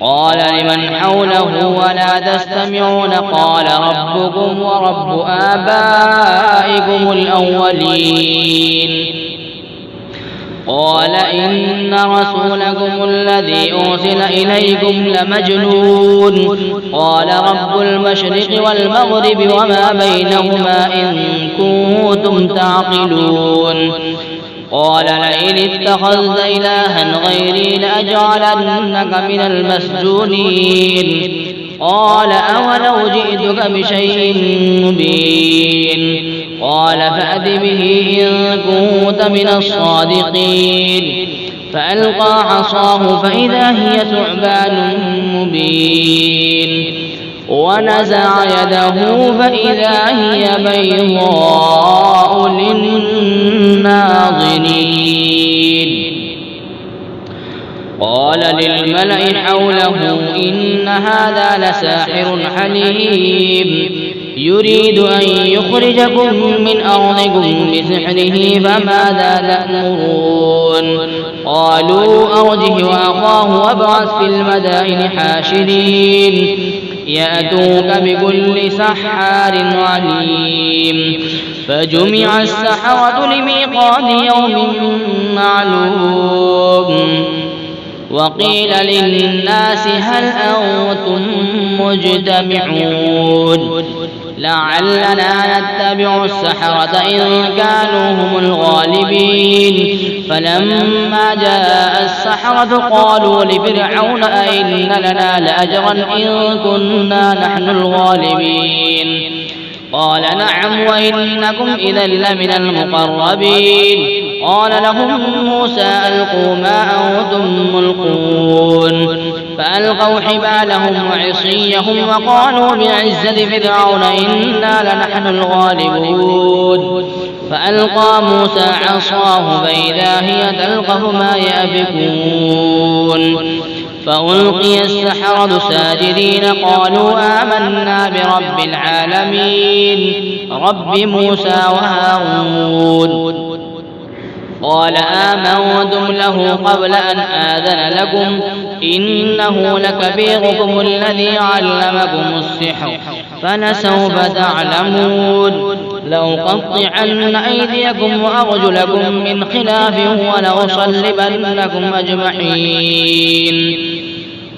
قال لمن حوله ولا تستمعون قال ربكم ورب آبائكم الأولين. قال إن رسولكم الذي أرسل إليكم لمجنون. قال رب المشرق والمغرب وما بينهما إن كنتم تعقلون. قال لئن اتخذت إلها غيري لأجعلنك من المسجونين. قال أولو جئتك بشيء مبين. قال فأت به إن كنت من الصادقين. فألقى عصاه فإذا هي ثعبان مبين. ونزع يده فإذا هي بيضاء للناظرين. قال للملأ حوله إن هذا لساحر عليم يريد أن يخرجكم من أرضكم بسحره فماذا تأمرون قالوا أرجه وأخاه وابعث في المدائن حاشرين يأتوك بكل سحار عليم فجمع السحرة لميقات يوم معلوم وقيل للناس هل أنتم مجتمعون لعلنا نتبع السحرة إن كانوا هم الغالبين فلما جاء السحرة قالوا لفرعون أئن لنا لأجرا إن كنا نحن الغالبين قال نعم وإنكم إذا لمن المقربين قال لهم موسى ألقوا ما أنتم ملقون فألقوا حبالهم وعصيهم وقالوا بعزة فرعون إنا لنحن الغالبون فألقى موسى عصاه فإذا هي تلقف ما يأفكون فألقي السحرة ساجدين قالوا آمنا برب العالمين رب موسى وهارون قال آمنتم له قبل أن آذن لكم إنه لكبيركم الذي علمكم السحر فلسوف تعلمون لأقطعن أيديكم وأرجلكم من خلاف ولأصلبنكم أجمعين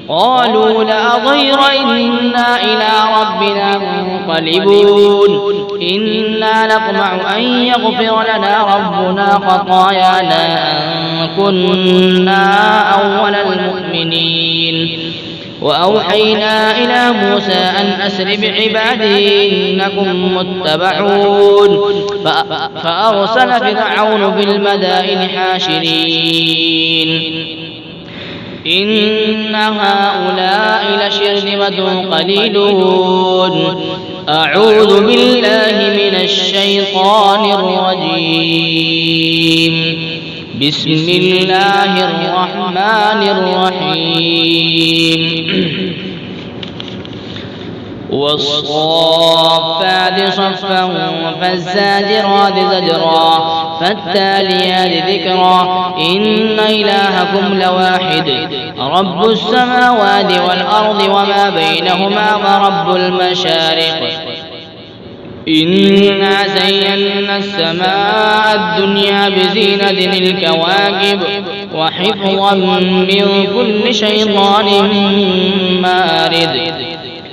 قالوا لا ضير إنا إلى ربنا منقلبون إنا نطمع أن يغفر لنا ربنا خطايانا أن كنا أول المؤمنين وأوحينا إلى موسى أن أسر بعبادي إنكم متبعون فأرسل فرعون في المدائن حاشرين إن هؤلاء لشرذمة قليلون أعوذ بالله من الشيطان الرجيم بسم الله الرحمن الرحيم والصافات صفا فالزاجرات زجرا فالتاليات ذكرا إن إلهكم لواحد رب السماوات والأرض وما بينهما ورب المشارق إنا زينا السماء الدنيا بزينة الكواكب وحفظا من كل شيطان مارد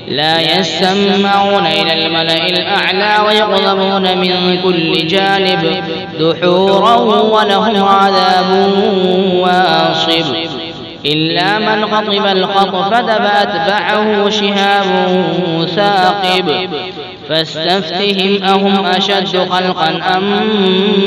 لا يسمعون إلى الملأ الأعلى ويقذفون من كل جانب دحورا ولهم عذاب واصب إلا من خطب الخطف فأتبعه شهاب ثاقب فاستفتهم أهم أشد خلقا أم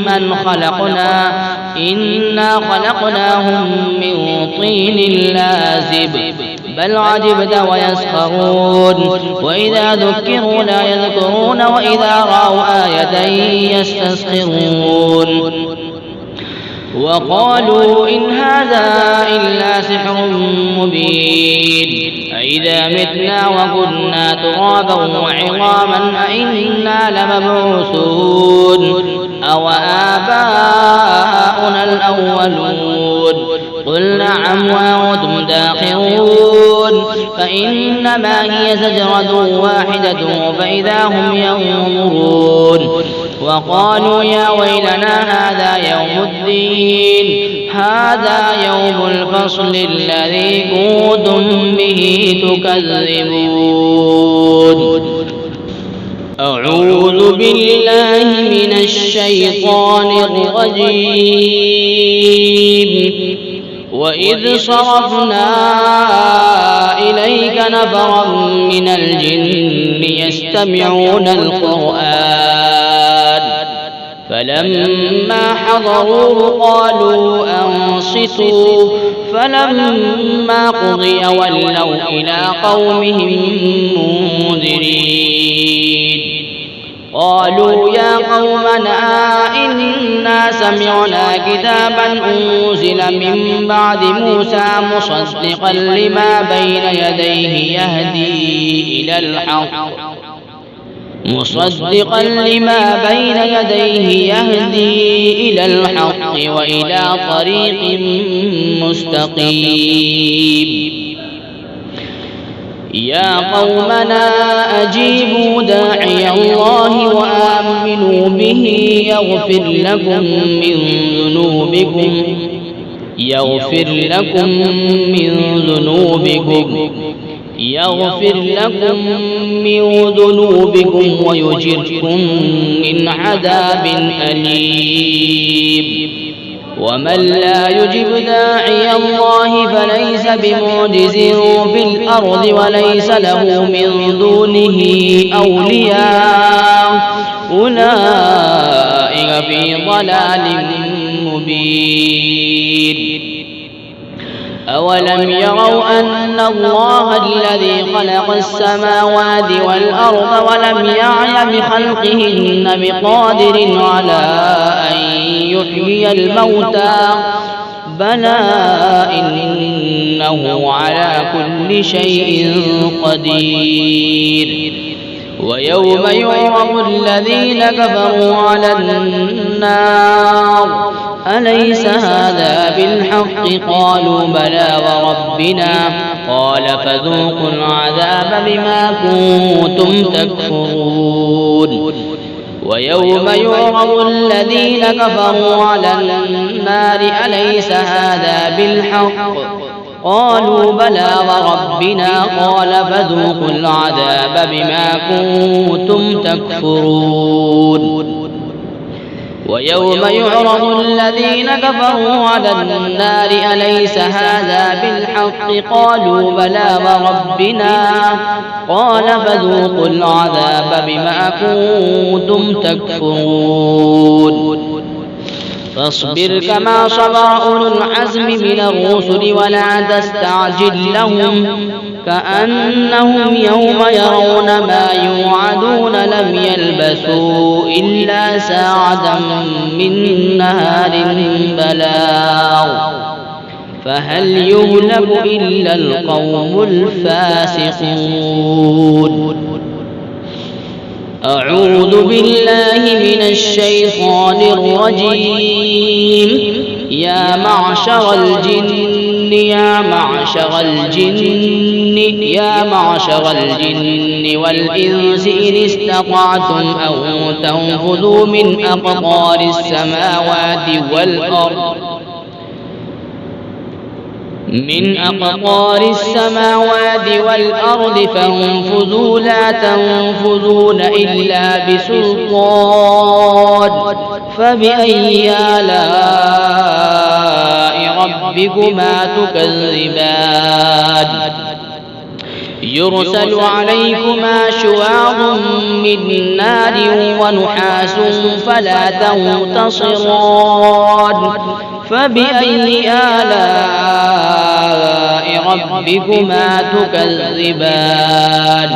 من خلقنا إنا خلقناهم من طين لازب بل عجبت ويسخرون وإذا ذكروا لا يذكرون وإذا رأوا آية يستسخرون وقالوا إن هذا إلا سحر مبين أإذا متنا وكنا ترابا وعظاما أإنا لمبعوثون أو آباؤنا الأولون قل نعم وأنتم داخرون فإنما هي زجرة واحدة فإذا هم ينظرون وقالوا يا ويلنا هذا يوم الدين هذا يوم الفصل الذي كنتم به تكذبون أعوذ بالله من الشيطان الرجيم وإذ صرفنا إليك نفرا من الجن يستمعون القرآن فلما حضروه قالوا أنصتوا فلما قضي ولوا إلى قومهم منذرين قالوا يا قومنا إنا إنا سمعنا كتابا أنزل من بعد موسى مصدقا لما بين يديه يهدي إلى الحق وإلى طريق مستقيم. يا قومنا أجيبوا داعي الله وآمنوا به يغفر لكم من ذنوبكم ويجركم من عذاب أليم. ومن لا يجب داعي الله فليس بمعجز في الأرض وليس له من دونه أولياء أولئك في ضلال مبين. أولم يروا أن الله الذي خلق السماوات والأرض ولم يعي بخلقهن بقادر على أن يحيي الموتى بلى إنه على كل شيء قدير. ويوم يعرض الذين كفروا على النار أليس هذا بالحق قالوا بلى وربنا قال فذوقوا العذاب بما كنتم تكفرون. ويوم يعرض الذين كفروا على النار أليس هذا بالحق قالوا بلى وربنا قال فذوقوا العذاب بما كنتم تكفرون. ويوم يعرض الذين كفروا على النار أليس هذا بالحق قالوا بلى وربنا قال فذوقوا العذاب بما كنتم تكفرون. فاصبر كما صبر أولو العزم من الرسل ولا تستعجل لهم كأنهم يوم يرون ما يوعدون لم يلبثوا إلا ساعة من نهار بلاغ فهل يهلك إلا القوم الفاسقون. أعوذ بالله من الشيطان الرجيم. يا معشر الجن والإنس إن استطعتم أن تنفذوا من أقطار السماوات والأرض فانفذوا لا تنفذون إلا بسلطان فبأي آلاء ربكما تكذبان. يرسل عليكما شواظ من نار ونحاس فلا تنتصران فبأي آلاء ربكما تكذبان.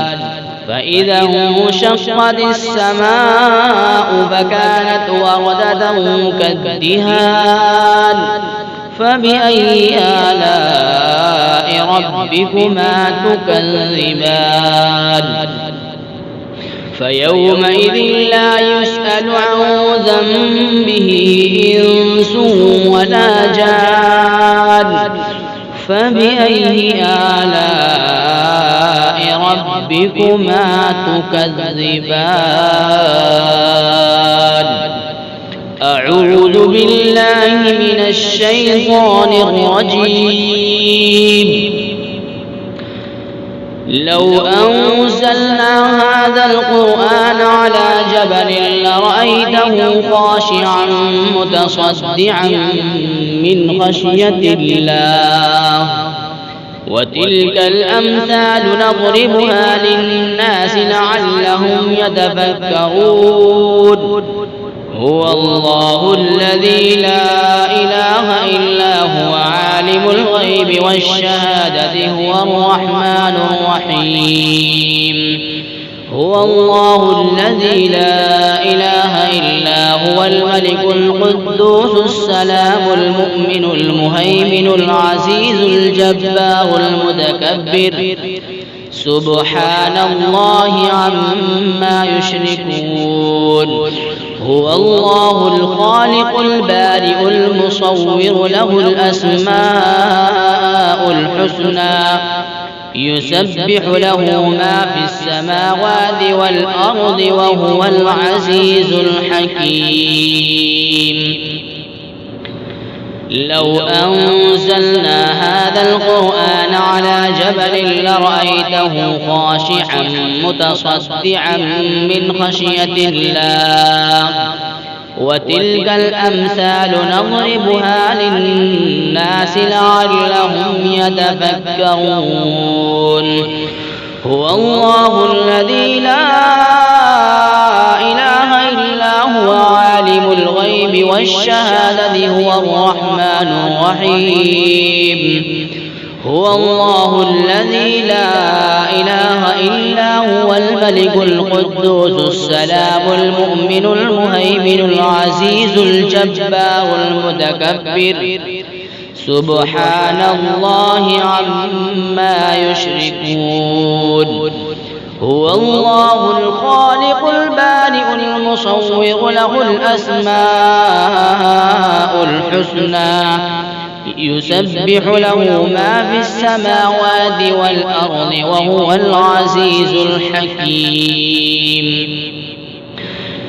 فإذا انشقت السماء فكانت وردة كالدهان فبأي آلاء ربكما تكذبان. فيومئذ لا يسأل عن ذنبه إنس ولا جان فبأي آلاء ربكما تكذبان. أعوذ بالله من الشيطان الرجيم. لو أنزلنا هذا القرآن على جبل لرأيته خاشعا متصدعا من خشية الله وتلك الأمثال نضربها للناس لعلهم يتفكرون. هو الله الذي لا إله إلا هو عالم الغيب والشهادة هو الرحمن الرحيم. هو الله الذي لا إله إلا هو الملك القدوس السلام المؤمن المهيمن العزيز الجبار المتكبر سبحان الله عما يشركون هو الله الخالق البارئ المصور له الأسماء الحسنى يسبح له ما في السماوات والأرض وهو العزيز الحكيم لو أنزلنا هذا القرآن على جبل لرأيته خاشعا متصدعا من خشية الله وتلك الأمثال نضربها للناس لعلهم يتفكرون هو الله الذي لا إله إلا هو عالم الغيب والشهادة هو الرحمن الرحيم هو الله الذي لا إله إلا هو الملك القدوس السلام المؤمن المهيمن العزيز الجبار المتكبر سبحان الله عما يشركون هو الله الخالق البارئ المصور له الأسماء الحسنى يسبح له ما في السماوات والأرض وهو العزيز الحكيم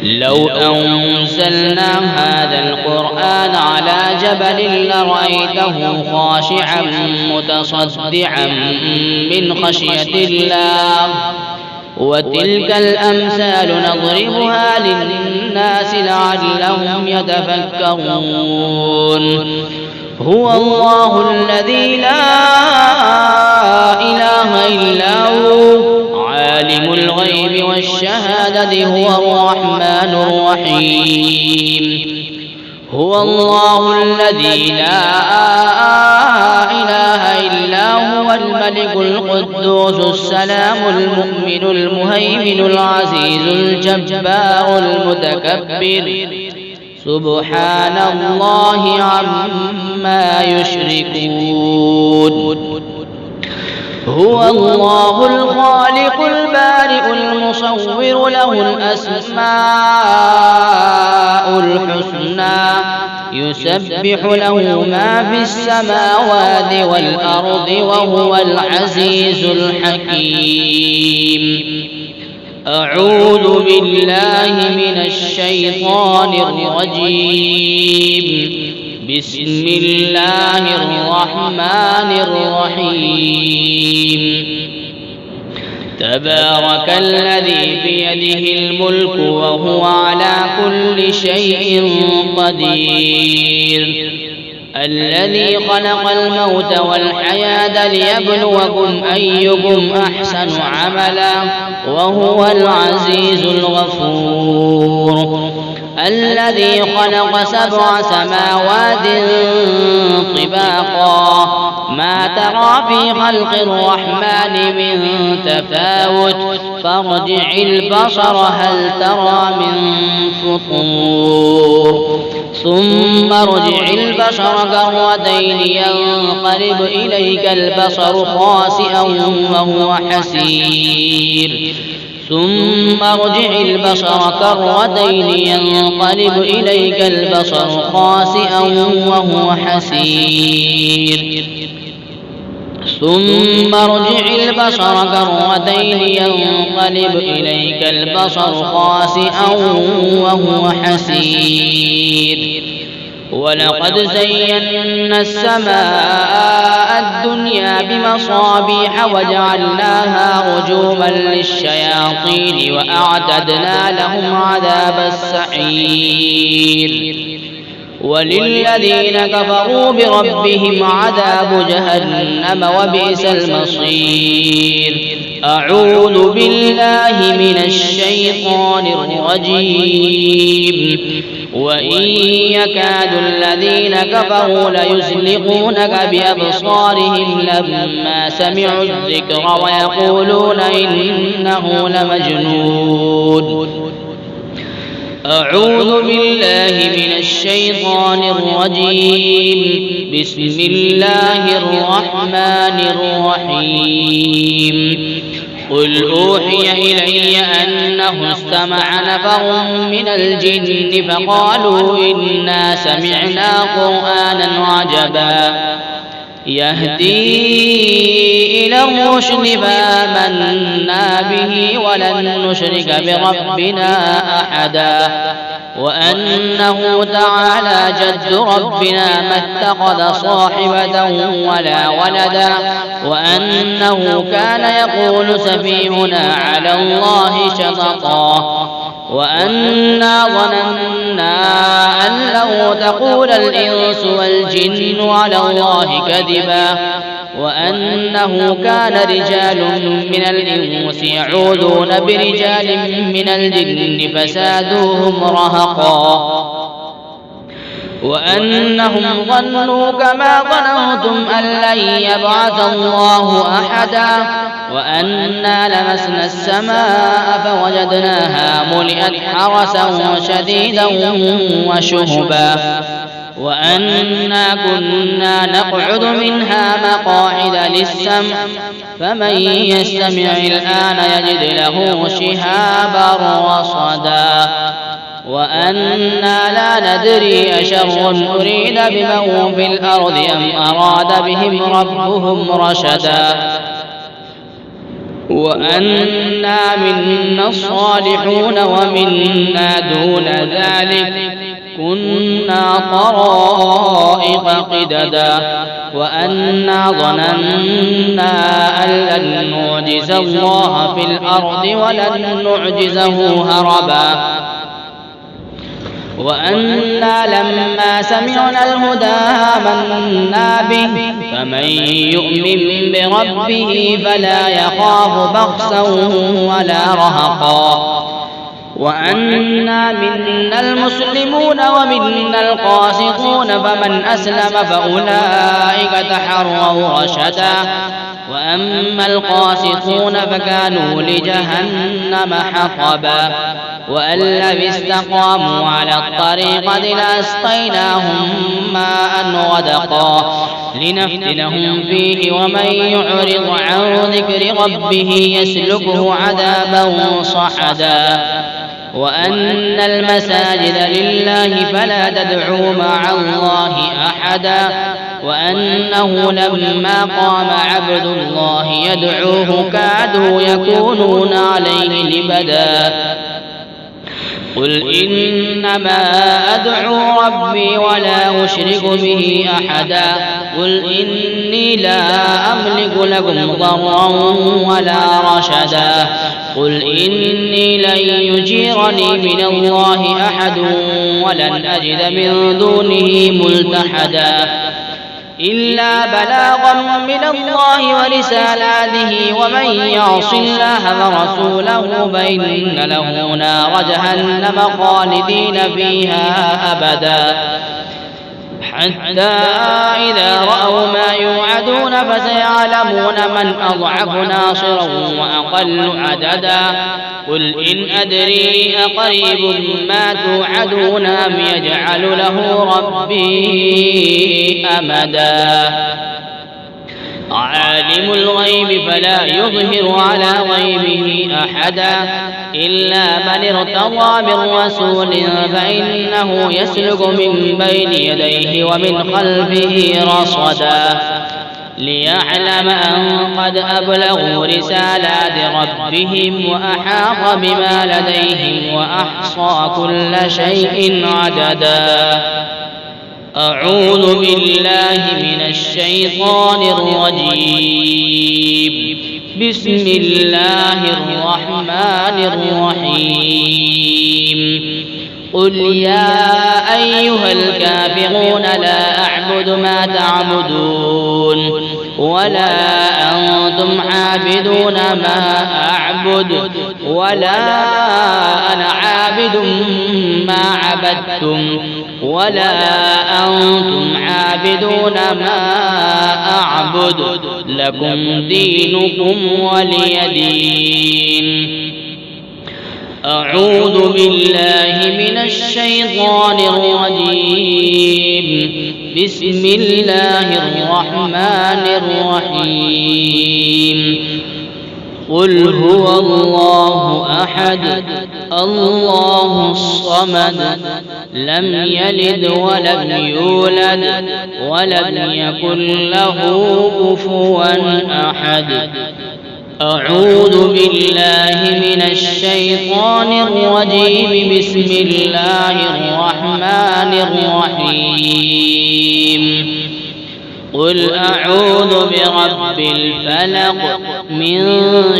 لو أنزلنا هذا القرآن على جبل لرأيته خاشعا متصدعا من خشية الله وتلك الأمثال نضربها للناس لعلهم يتفكرون هو الله الذي لا إله إلا هو عالم الغيب والشهادة هو الرحمن الرحيم هو الله الذي لا إله إلا هو الملك القدوس السلام المؤمن المهيمن العزيز الجبار المتكبر سبحان الله عما يشركون هو الله الخالق البارئ المصور له الأسماء الحسنى يسبح له ما في السماوات والأرض وهو العزيز الحكيم أعوذ بالله من الشيطان الرجيم بسم الله الرحمن الرحيم تبارك الذي بيده الملك وهو على كل شيء قدير الذي خلق الموت والحياة ليبلوكم أيكم أحسن عملا وهو العزيز الغفور الذي خلق 7 سماوات طباقا ما ترى في خلق الرحمن من تفاوت فارجع البصر هل ترى من فطور ثم ارجع البصر كرتين ينقلب إليك البصر خاسئا وهو حسير ثم ارجع البصر كرتين ينقلب إليك البصر خاسئا وهو حسير ثم ارجع البصر كرتين ينقلب إليك البصر خاسئا وهو حسير ولقد زينا السماء الدنيا بمصابيح وجعلناها رجوما للشياطين وأعتدنا لهم عذاب السعير وللذين كفروا بربهم عذاب جهنم وبئس المصير أعوذ بالله من الشيطان الرجيم وإن يكاد الذين كفروا ليزلقونك بأبصارهم لما سمعوا الذكر ويقولون إنه لمجنون. أعوذ بالله من الشيطان الرجيم. بسم الله الرحمن الرحيم. قل أوحي إلي أنه استمع نفر من الجن فقالوا إنا سمعنا قرآنا عجبا يهدي إلى الرشد فآمنا به ولن نشرك بربنا أحدا وأنه تعالى جد ربنا ما اتخذ صاحبة ولا ولدا وأنه كان يقول سفيهنا على الله شططا وأنا ظننا أن لو تقول الإنس والجن على الله كذبا وأنه كان رجال من الإنس يعوذون برجال من الجن فزادوهم رهقا وأنهم ظنوا كما ظننتم أن لن يبعث الله أحدا وأنا لمسنا السماء فوجدناها ملئت حرسا شديدا وشهبا وأنا كنا نقعد منها مقاعد للسمع فمن يستمع الآن يجد له شهابا رصدا وأنا لا ندري أشر أريد بمن في الأرض أم أراد بهم ربهم رشدا وأنا منا الصالحون ومنا دون ذلك كنا طرائق قددا وأنا ظننا أن لن نعجز الله في الأرض ولن نعجزه هربا وأنا لما سمعنا الهدى آمنا به فمن يؤمن بربه فلا يخاف بخسا ولا رهقا وأنا منا المسلمون ومنا القاسطون فمن أسلم فأولئك تحروا رشدا وأما القاسطون فكانوا لجهنم حطبا وأن لو استقاموا على الطريقة لأسقيناهم ماء غدقا لنفتنهم فيه ومن يعرض عن ذكر ربه يسلكه عذابا صعدا وأن المساجد لله فلا تدعوا مع الله أحدا وأنه لما قام عبد الله يدعوه كادوا يكونون عليه لبدا قل إنما أدعو ربي ولا أشرك به أحدا قل إني لا أملك لكم ضرا ولا رشدا قل إني لن يجيرني من الله أحد ولن أجد من دونه ملتحدا إلا بلاغا من الله ورسالاته ومن يعص الله ورسوله فإن له نار جهنم خالدين فيها أبدا حتى إذا رأوا ما يوعدون فسيعلمون من أضعف ناصرا وأقل عددا قل إن أدري أقريب ما توعدون أم يجعل له ربي أمدا عالم الغيب فلا يظهر على غيبه أحدا إلا من ارتضى من رسول فإنه يسلك من بين يديه ومن خلفه رصدا ليعلم أن قد أبلغوا رسالات ربهم وأحاط بما لديهم وأحصى كل شيء عددا أعوذ بالله من الشيطان الرجيم بسم الله الرحمن الرحيم قل يا أيها الكافرون لا أعبد ما تعبدون ولا أنتم عابدون ما أعبد ولا أنا عابد ما عبدتم ولا أنتم عابدون ما أعبد لكم دينكم ولي دين. أعوذ بالله من الشيطان الرجيم. بسم الله الرحمن الرحيم. قل هو الله أحد الله الصمد لم يلد ولم يولد ولم يكن له كفوا أحد. أعوذ بالله من الشيطان الرجيم. بسم الله الرحمن الرحيم. قل أعوذ برب الفلق من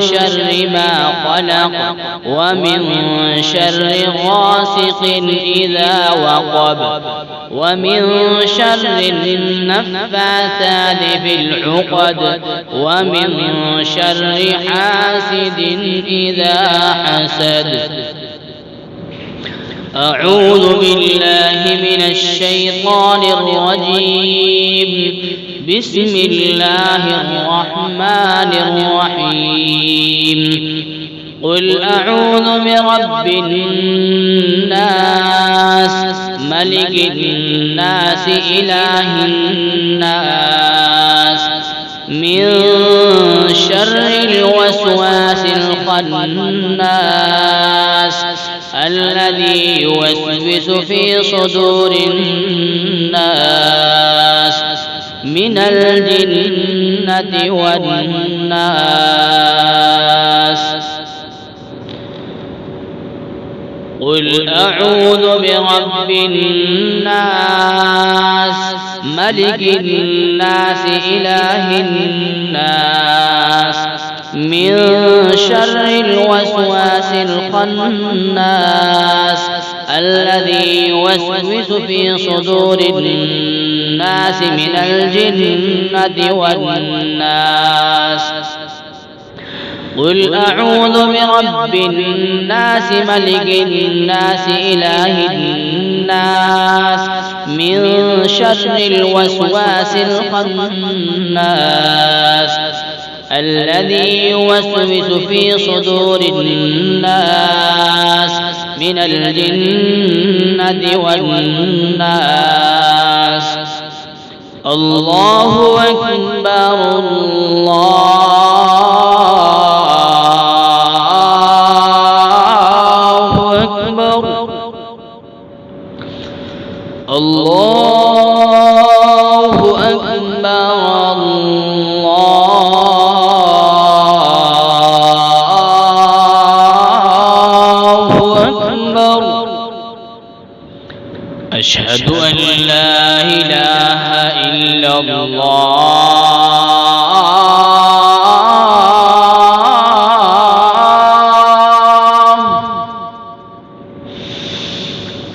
شر ما خلق ومن شر غاسق إذا وقب ومن شر النفاثات في العقد ومن شر حاسد إذا حسد. أعوذ بالله من الشيطان الرجيم. بسم الله الرحمن الرحيم. قل أعوذ برب الناس ملك الناس إله الناس من شر الوسواس الخناس الذي يوسوس في صدور الناس من الجنة والناس. قل أعوذ برب الناس ملك الناس إله الناس من شر الوسواس الخناس الذي يوسوس في صدور الناس من الجنة والناس. قل أعوذ برب الناس ملك الناس إله الناس من شر الوسواس الخناس الذي يوسوس في صدور الناس من الجنة والناس. الله أكبر الله أكبر الله أكبر الله أكبر. أشهد أن لا إله إلا الله.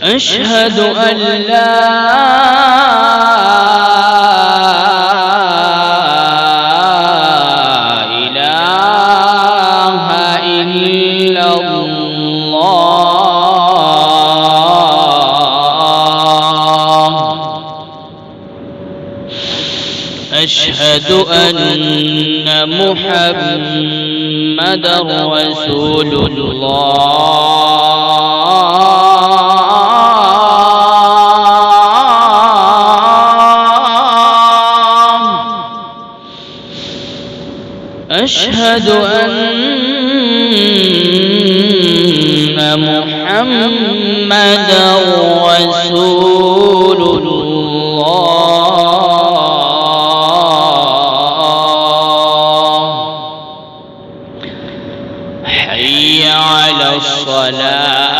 أشهد أن لا إله إلا الله. أشهد أن محمدا رسول الله. أشهد أن محمدا رسول الله. حي على الصلاة.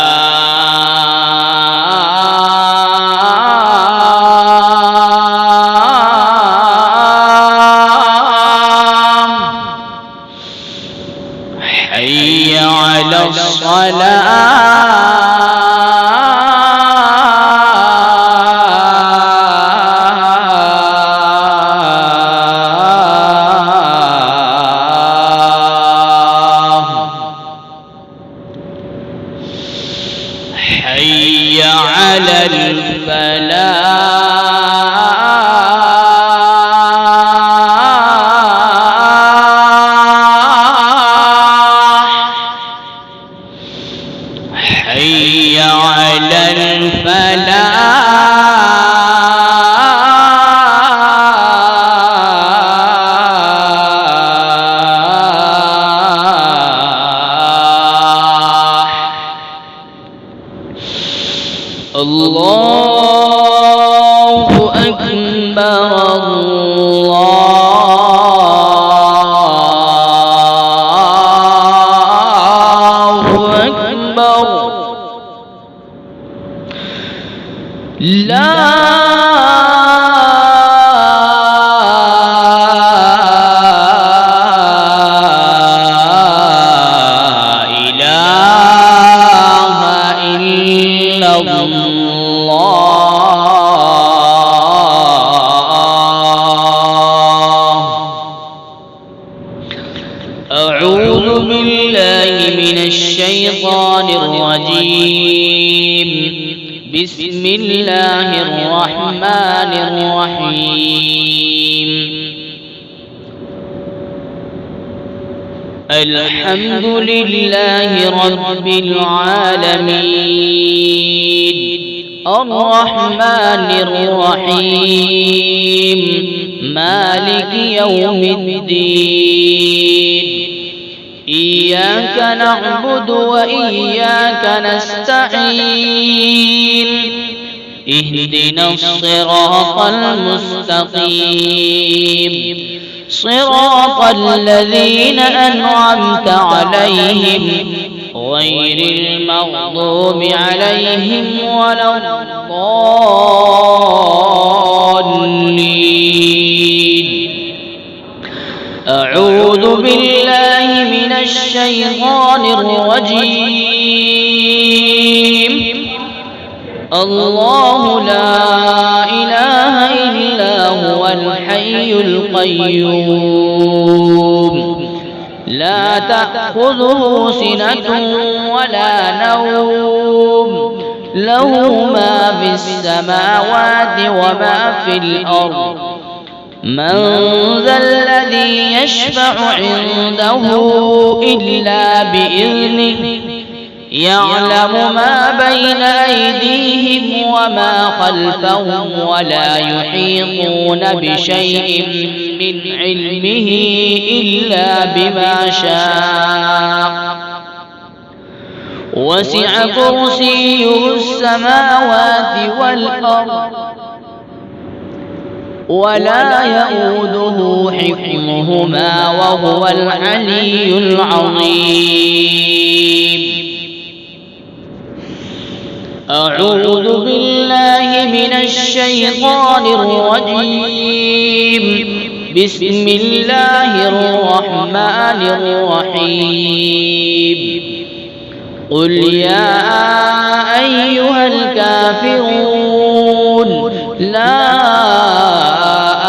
حي على الصلاة. حي على الفلاح حي على الفلاح الله أكبر الله أكبر لا إله إلا الله أعوذ بالله من الشيطان الرجيم بسم الله الرحمن الرحيم الحمد لله رب العالمين الرحمن الرحيم مالك يوم الدين إياك نعبد وإياك نستعين اهدنا الصراط المستقيم صراط الذين أنعمت عليهم غير المغضوب عليهم ولا الضالين أعوذ بالله من الشيطان الرجيم الله لا إله إلا هو الحي القيوم لا تأخذه سنة ولا نوم له ما في السماوات وما في الأرض من ذا الذي يشفع عنده إلا بإذنه يعلم ما بين أيديهم وما خلفهم ولا يحيطون بشيء من علمه إلا بما شاء وسع كرسيه السماوات والأرض ولا يؤوده حفظهما وهو العلي العظيم أعوذ بالله من الشيطان الرجيم بسم الله الرحمن الرحيم قل يا أيها الكافرون لا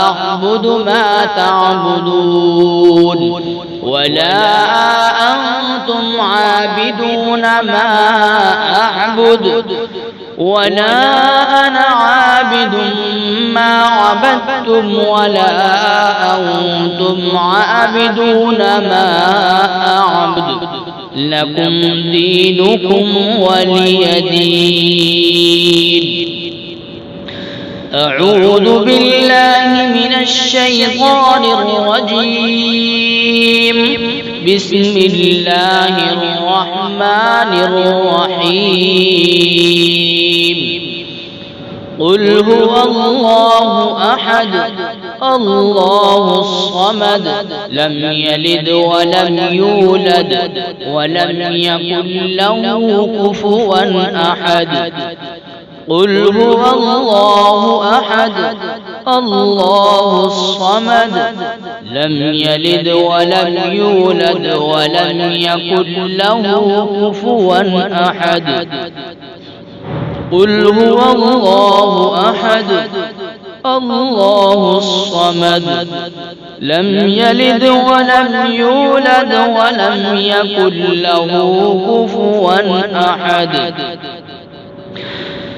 أعبد ما تعبدون ولا أنتم عابدون ما أعبد ولا أنا عابد ما عبدتم ولا أنتم عابدون ما أعبد لكم دينكم ولي دين أعوذ بالله من الشيطان الرجيم بسم الله الرحمن الرحيم قل هو الله أحد الله الصمد لم يلد ولم يولد ولم يكن له كفوا أحد قل هو الله أحد الله الصمد لم يلد ولم يولد ولم يكن له كفوا أحد قل هو الله أحد الله الصمد لم يلد ولم يولد ولم يكن له كفوا أحد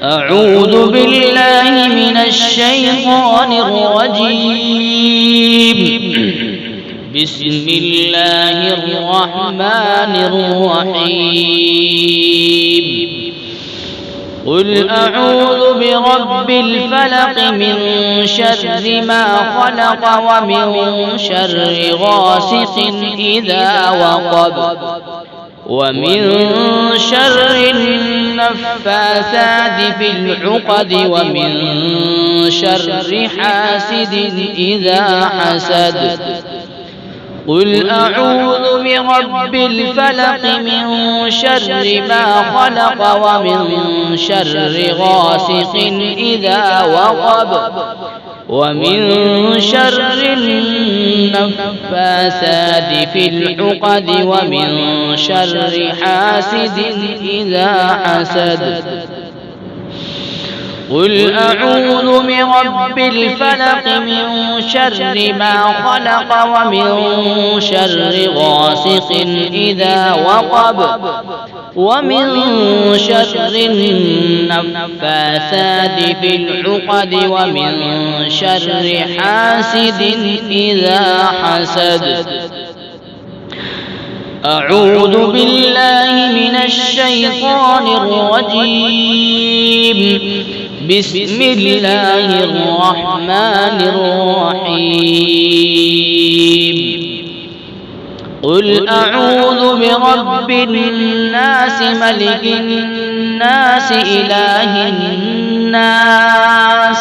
أعوذ بالله من الشيطان الرجيم. بسم الله الرحمن الرحيم. قل أعوذ برب الفلق من شر ما خلق ومن شر غاسق إذا وقب ومن شر النفاثات في العقد ومن شر حاسد إذا حسد. قل أعوذ برب الفلق من شر ما خلق ومن شر غاسق إذا وقب ومن شر النفاثات في العقد ومن شر حاسد إذا حسد. قل أعوذ برب الفلق من شر ما خلق ومن شر غاسق إذا وقب ومن شر النفاثات في العقد ومن شر حاسد إذا حسد. أعوذ بالله من الشيطان الرجيم. بسم الله الرحمن الرحيم. قل أعوذ برب الناس ملك الناس إله الناس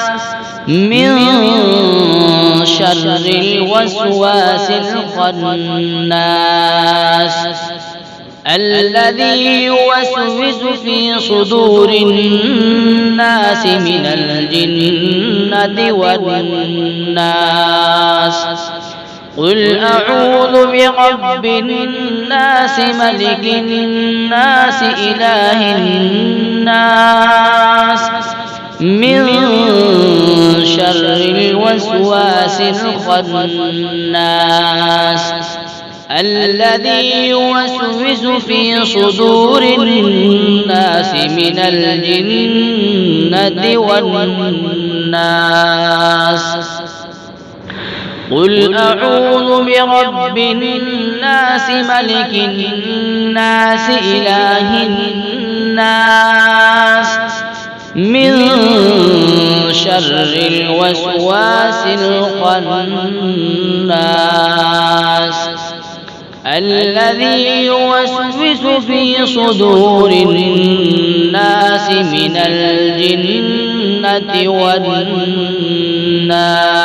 من شر الوسواس الخناس الذي يوسوس في صدور الناس من الجنة والناس. قل أعوذ برب الناس ملك الناس إله الناس من شر الوسواس الخناس الذي يوسوس في صدور الناس من الجنة والناس. قل أعوذ برب الناس ملك الناس إله الناس من شر الوسواس الخناس الذي يوسوس في صدور الناس من الجنة والناس.